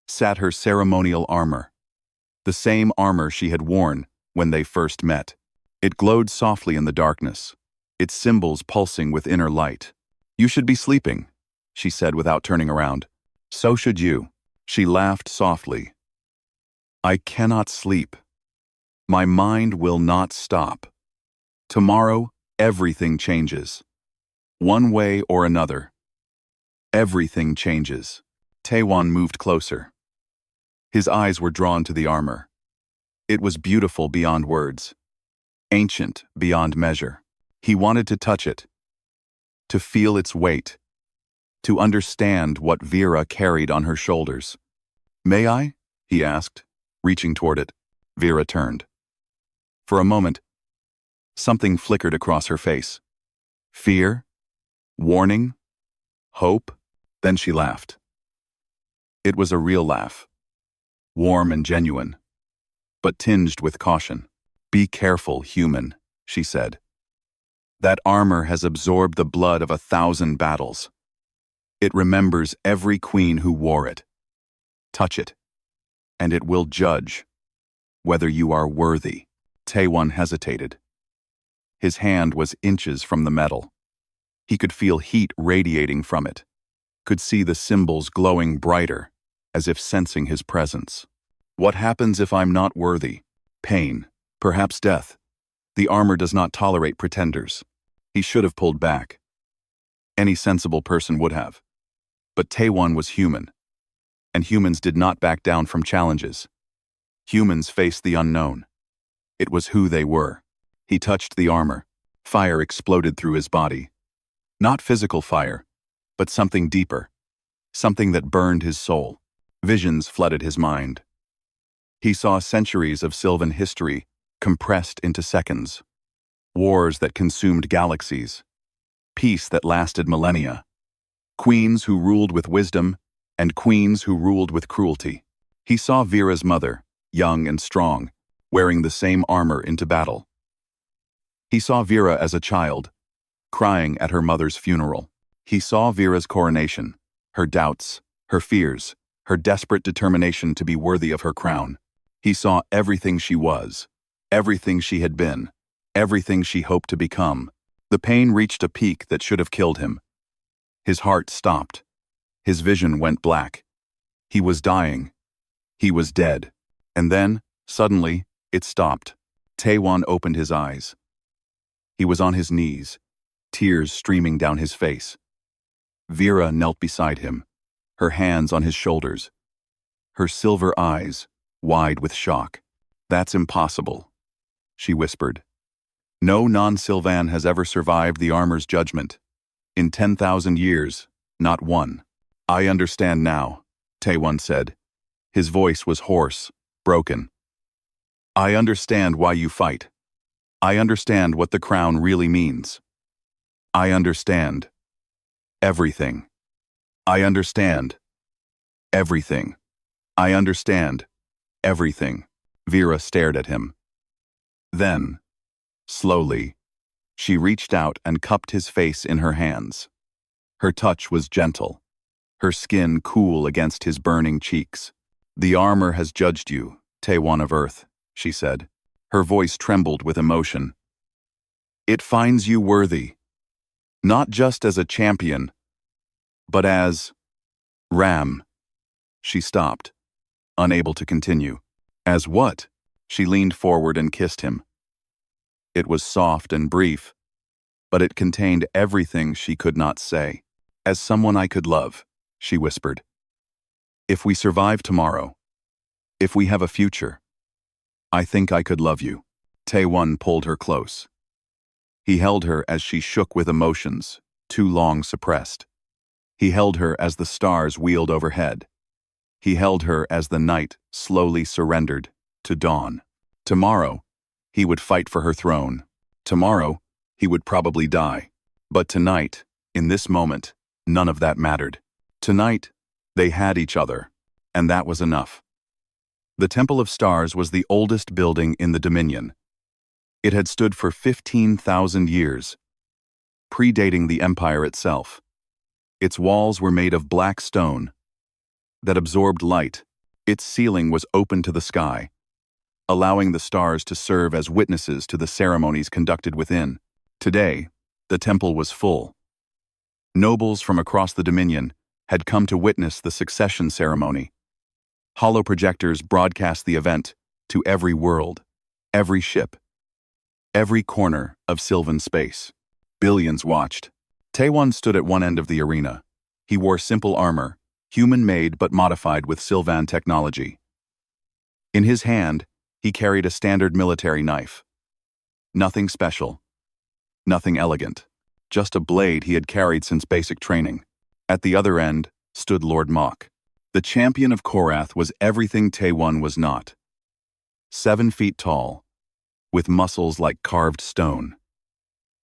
sat her ceremonial armor. The same armor she had worn when they first met. It glowed softly in the darkness, its symbols pulsing with inner light. "You should be sleeping," she said without turning around. "So should you." She laughed softly. "I cannot sleep. My mind will not stop. Tomorrow, everything changes. One way or another. Everything changes." Tae-Wan moved closer. His eyes were drawn to the armor. It was beautiful beyond words, ancient beyond measure. He wanted to touch it, to feel its weight, to understand what Vera carried on her shoulders. "May I?" he asked, reaching toward it. Vera turned. For a moment, something flickered across her face. Fear? Warning? Hope? Then she laughed. It was a real laugh, warm and genuine, but tinged with caution. "Be careful, human," she said. "That armor has absorbed the blood of 1,000 battles. It remembers every queen who wore it. Touch it, and it will judge whether you are worthy." Tae-Wan hesitated. His hand was inches from the metal. He could feel heat radiating from it, could see the symbols glowing brighter, as if sensing his presence. "What happens if I'm not worthy? Pain, perhaps death. The armor does not tolerate pretenders." He should have pulled back. Any sensible person would have. But Tae-Wan was human, and humans did not back down from challenges. Humans faced the unknown. It was who they were. He touched the armor. Fire exploded through his body. Not physical fire, but something deeper, something that burned his soul. Visions flooded his mind. He saw centuries of Sylvan history compressed into seconds. Wars that consumed galaxies. Peace that lasted millennia. Queens who ruled with wisdom, and queens who ruled with cruelty. He saw Vera's mother, young and strong, wearing the same armor into battle. He saw Vera as a child, crying at her mother's funeral. He saw Vera's coronation, her doubts, her fears, her desperate determination to be worthy of her crown. He saw everything she was, everything she had been, everything she hoped to become. The pain reached a peak that should have killed him. His heart stopped. His vision went black. He was dying. He was dead. And then, suddenly, it stopped. Tae-Wan opened his eyes. He was on his knees, tears streaming down his face. Vera knelt beside him, her hands on his shoulders, her silver eyes wide with shock. "That's impossible," she whispered. "No non-Sylvan has ever survived the armor's judgment. In 10,000 years, not one." "I understand now," Tae-Wan said. His voice was hoarse, broken. "I understand why you fight. I understand what the crown really means. I understand everything. I understand everything. I understand everything." Vera stared at him. Then, slowly, she reached out and cupped his face in her hands. Her touch was gentle, her skin cool against his burning cheeks. "The armor has judged you, Tae-Wan of Earth," she said. Her voice trembled with emotion. "It finds you worthy, not just as a champion, but as Ram." She stopped, unable to continue. "As what?" She leaned forward and kissed him. It was soft and brief, but it contained everything she could not say. As someone I could love, she whispered. If we survive tomorrow, if we have a future, I think I could love you. Taewon pulled her close. He held her as she shook with emotions, too long suppressed. He held her as the stars wheeled overhead. He held her as the night slowly surrendered to dawn. Tomorrow, he would fight for her throne. Tomorrow, he would probably die. But tonight, in this moment, none of that mattered. Tonight, they had each other, and that was enough. The Temple of Stars was the oldest building in the Dominion. It had stood for 15,000 years, predating the Empire itself. Its walls were made of black stone that absorbed light. Its ceiling was open to the sky, allowing the stars to serve as witnesses to the ceremonies conducted within. Today, the temple was full. Nobles from across the Dominion had come to witness the succession ceremony. Hollow projectors broadcast the event to every world, every ship, every corner of Sylvan space. Billions watched. Taewon stood at one end of the arena. He wore simple armor, human-made but modified with Sylvan technology. In his hand, he carried a standard military knife. Nothing special, nothing elegant, just a blade he had carried since basic training. At the other end stood Lord Mok. The champion of Korath was everything Taewon was not. 7 feet tall, with muscles like carved stone.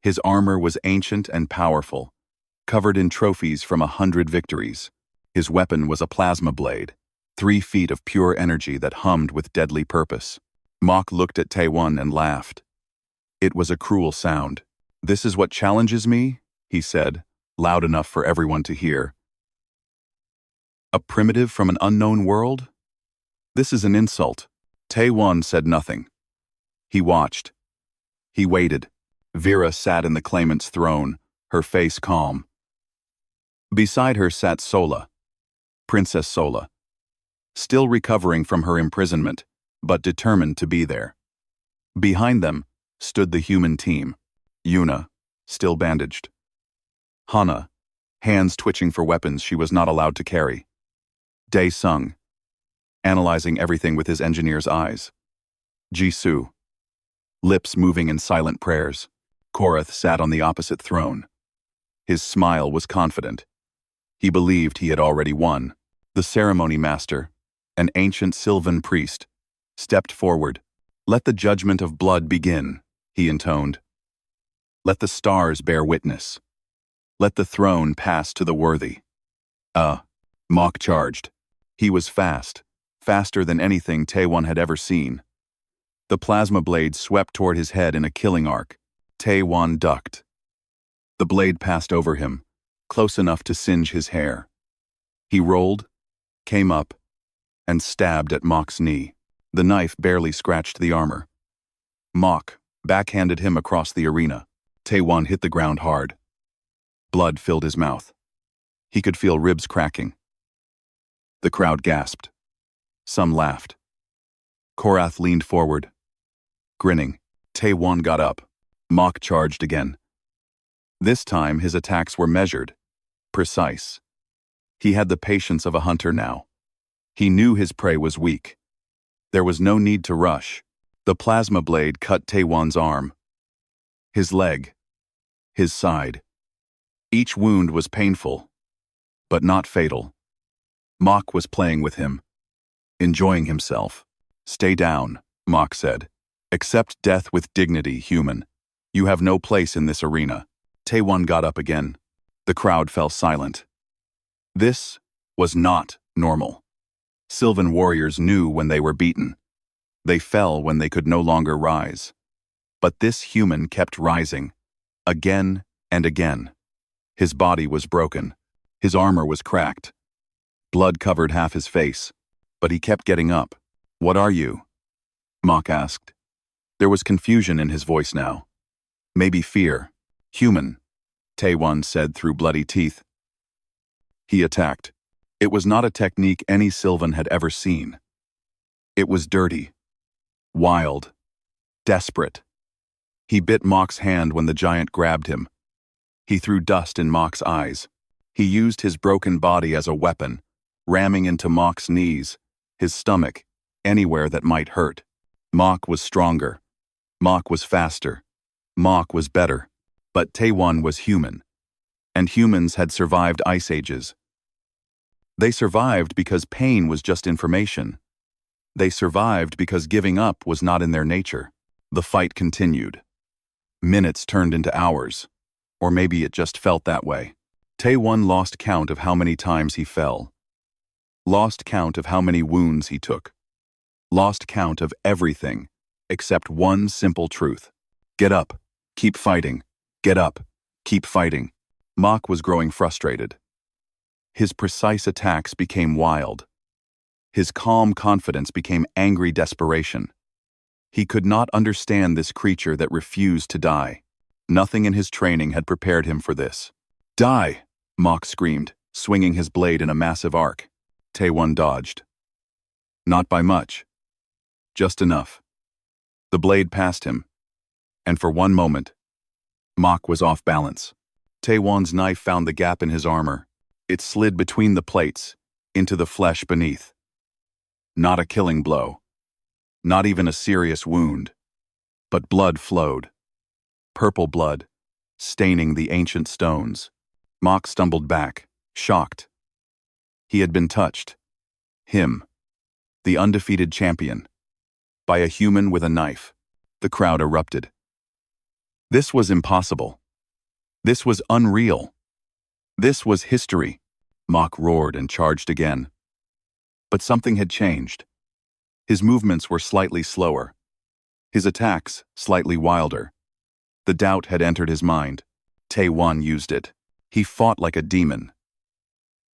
His armor was ancient and powerful, covered in trophies from 100 victories. His weapon was a plasma blade, 3 feet of pure energy that hummed with deadly purpose. Mok looked at Taewon and laughed. It was a cruel sound. "This is what challenges me?" he said, loud enough for everyone to hear. "A primitive from an unknown world? This is an insult." Taewon said nothing. He watched. He waited. Vera sat in the claimant's throne, her face calm. Beside her sat Sola, Princess Sola, still recovering from her imprisonment, but determined to be there. Behind them stood the human team. Yuna, still bandaged. Hana, hands twitching for weapons she was not allowed to carry. Dae-sung, analyzing everything with his engineer's eyes. Jisoo, lips moving in silent prayers. Korath sat on the opposite throne. His smile was confident. He believed he had already won. The ceremony master, an ancient Sylvan priest, stepped forward. "Let the judgment of blood begin," he intoned. "Let the stars bear witness. Let the throne pass to the worthy." Mok charged. He was fast, faster than anything Taewon had ever seen. The plasma blade swept toward his head in a killing arc. Taewon ducked. The blade passed over him, close enough to singe his hair. He rolled, came up, and stabbed at Mok's knee. The knife barely scratched the armor. Mok backhanded him across the arena. Taewon hit the ground hard. Blood filled his mouth. He could feel ribs cracking. The crowd gasped. Some laughed. Korath leaned forward, grinning. Taewon got up. Mok charged again. This time his attacks were measured, precise. He had the patience of a hunter now. He knew his prey was weak. There was no need to rush. The plasma blade cut Taewon's arm, his leg, his side. Each wound was painful, but not fatal. Mok was playing with him, enjoying himself. "Stay down," Mok said. "Accept death with dignity, human. You have no place in this arena." Taewon got up again. The crowd fell silent. This was not normal. Sylvan warriors knew when they were beaten. They fell when they could no longer rise. But this human kept rising, again and again. His body was broken. His armor was cracked. Blood covered half his face, but he kept getting up. "What are you?" Mok asked. There was confusion in his voice now. Maybe fear. "Human," Taewon said through bloody teeth. He attacked. It was not a technique any Sylvan had ever seen. It was dirty, wild, desperate. He bit Mok's hand when the giant grabbed him. He threw dust in Mok's eyes. He used his broken body as a weapon, ramming into Mok's knees, his stomach, anywhere that might hurt. Mok was stronger. Mok was faster. Mok was better. But Taewon was human. And humans had survived ice ages. They survived because pain was just information. They survived because giving up was not in their nature. The fight continued. Minutes turned into hours. Or maybe it just felt that way. Taewon lost count of how many times he fell. Lost count of how many wounds he took. Lost count of everything, except one simple truth. Get up. Keep fighting. Get up. Keep fighting. Mok was growing frustrated. His precise attacks became wild. His calm confidence became angry desperation. He could not understand this creature that refused to die. Nothing in his training had prepared him for this. Die! Mok screamed, swinging his blade in a massive arc. Taewon dodged. Not by much. Just enough. The blade passed him, and for one moment, Mok was off balance. Taewon's knife found the gap in his armor. It slid between the plates, into the flesh beneath. Not a killing blow. Not even a serious wound. But blood flowed. Purple blood, staining the ancient stones. Mok stumbled back, shocked. He had been touched. Him, the undefeated champion, by a human with a knife. The crowd erupted. This was impossible. This was unreal. This was history. Mok roared and charged again. But something had changed. His movements were slightly slower. His attacks slightly wilder. The doubt had entered his mind. Taewon used it. He fought like a demon.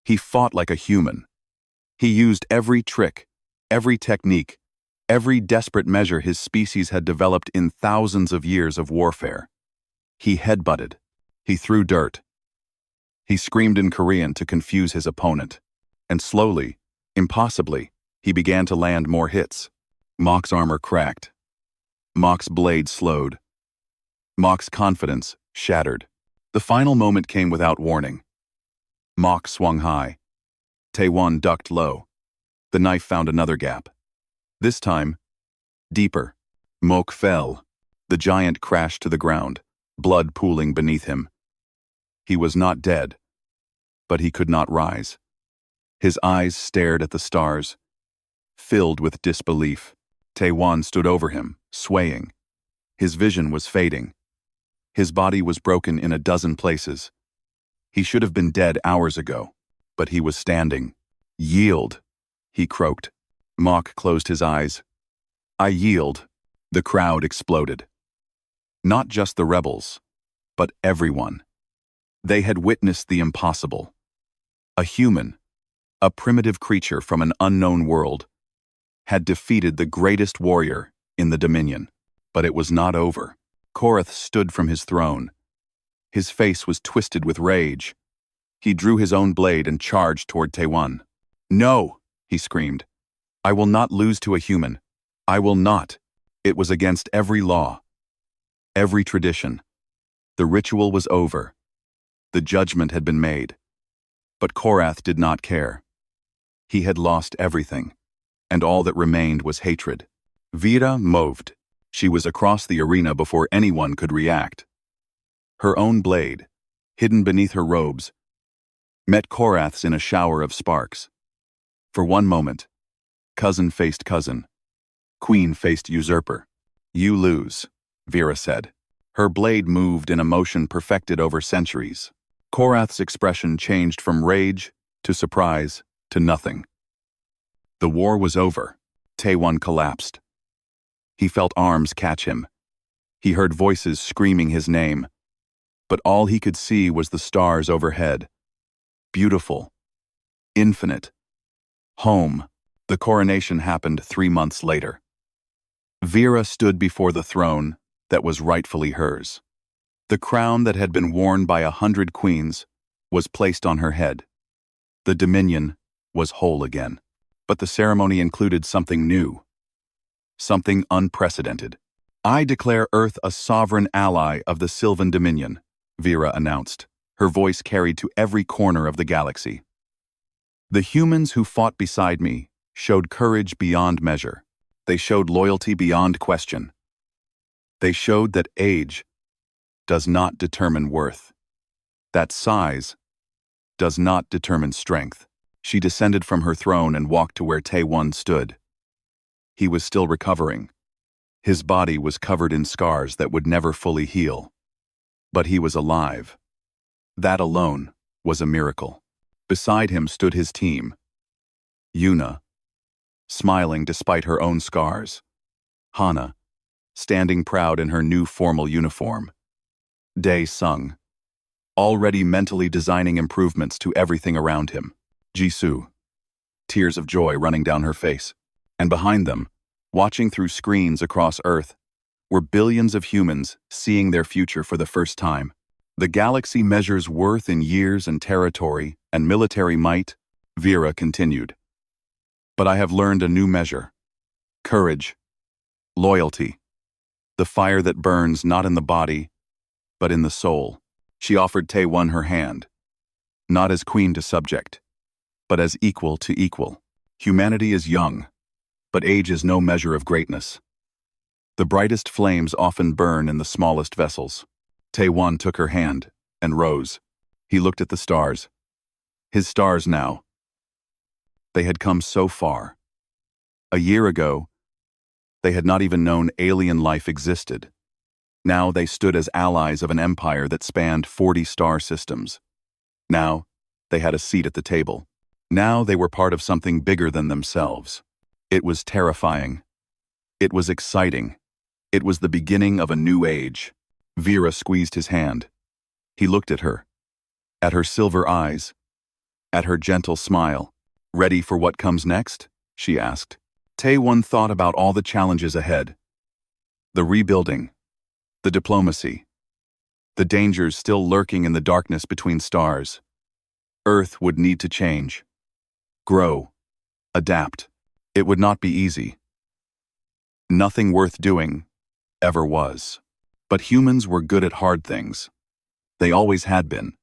He fought like a human. He used every trick, every technique, every desperate measure his species had developed in thousands of years of warfare. He headbutted. He threw dirt. He screamed in Korean to confuse his opponent. And slowly, impossibly, he began to land more hits. Mok's armor cracked. Mok's blade slowed. Mok's confidence shattered. The final moment came without warning. Mok swung high. Taewon ducked low. The knife found another gap. This time, deeper. Mok fell. The giant crashed to the ground, blood pooling beneath him. He was not dead, but he could not rise. His eyes stared at the stars, filled with disbelief. Taewon stood over him, swaying. His vision was fading. His body was broken in a dozen places. He should have been dead hours ago, but he was standing. Yield, he croaked. Mok closed his eyes. I yield. The crowd exploded. Not just the rebels, but everyone. They had witnessed the impossible. A human, a primitive creature from an unknown world, had defeated the greatest warrior in the Dominion. But it was not over. Korath stood from his throne. His face was twisted with rage. He drew his own blade and charged toward Taewon. No, he screamed. I will not lose to a human. I will not. It was against every law, every tradition. The ritual was over. The judgment had been made. But Korath did not care. He had lost everything, and all that remained was hatred. Vera moved. She was across the arena before anyone could react. Her own blade, hidden beneath her robes, met Korath's in a shower of sparks. For one moment, cousin faced cousin. Queen faced usurper. You lose, Vera said. Her blade moved in a motion perfected over centuries. Korath's expression changed from rage to surprise to nothing. The war was over. Taewon collapsed. He felt arms catch him. He heard voices screaming his name. But all he could see was the stars overhead. Beautiful. Infinite. Home. The coronation happened 3 months later. Vera stood before the throne that was rightfully hers. The crown that had been worn by 100 queens was placed on her head. The Dominion was whole again. But the ceremony included something new. Something unprecedented. I declare Earth a sovereign ally of the Sylvan Dominion, Vera announced, her voice carried to every corner of the galaxy. The humans who fought beside me showed courage beyond measure. They showed loyalty beyond question. They showed that age does not determine worth, that size does not determine strength. She descended from her throne and walked to where Tae-won stood. He was still recovering. His body was covered in scars that would never fully heal. But he was alive. That alone was a miracle. Beside him stood his team. Yuna, smiling despite her own scars. Hana, standing proud in her new formal uniform. Dae-sung, already mentally designing improvements to everything around him. Jisoo, tears of joy running down her face. And behind them, watching through screens across Earth, were billions of humans seeing their future for the first time. The galaxy measures worth in years and territory and military might, Vera continued. But I have learned a new measure. Courage. Loyalty. The fire that burns not in the body, but in the soul. She offered Tae-won her hand, not as queen to subject, but as equal to equal. Humanity is young, but age is no measure of greatness. The brightest flames often burn in the smallest vessels. Tae-won took her hand and rose. He looked at the stars. His stars now. They had come so far. A year ago, they had not even known alien life existed. Now they stood as allies of an empire that spanned 40 star systems. Now, they had a seat at the table. Now they were part of something bigger than themselves. It was terrifying. It was exciting. It was the beginning of a new age. Vera squeezed his hand. He looked at her silver eyes, at her gentle smile. Ready for what comes next? She asked. Tae-won thought about all the challenges ahead. The rebuilding, the diplomacy, the dangers still lurking in the darkness between stars. Earth would need to change, grow, adapt. It would not be easy. Nothing worth doing ever was. But humans were good at hard things. They always had been.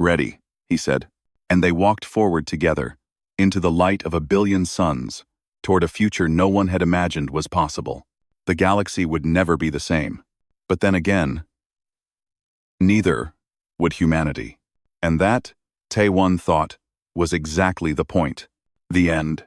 Ready, he said. And they walked forward together, into the light of a billion suns, toward a future no one had imagined was possible. The galaxy would never be the same. But then again, neither would humanity. And that, Tae-won thought, was exactly the point. The end.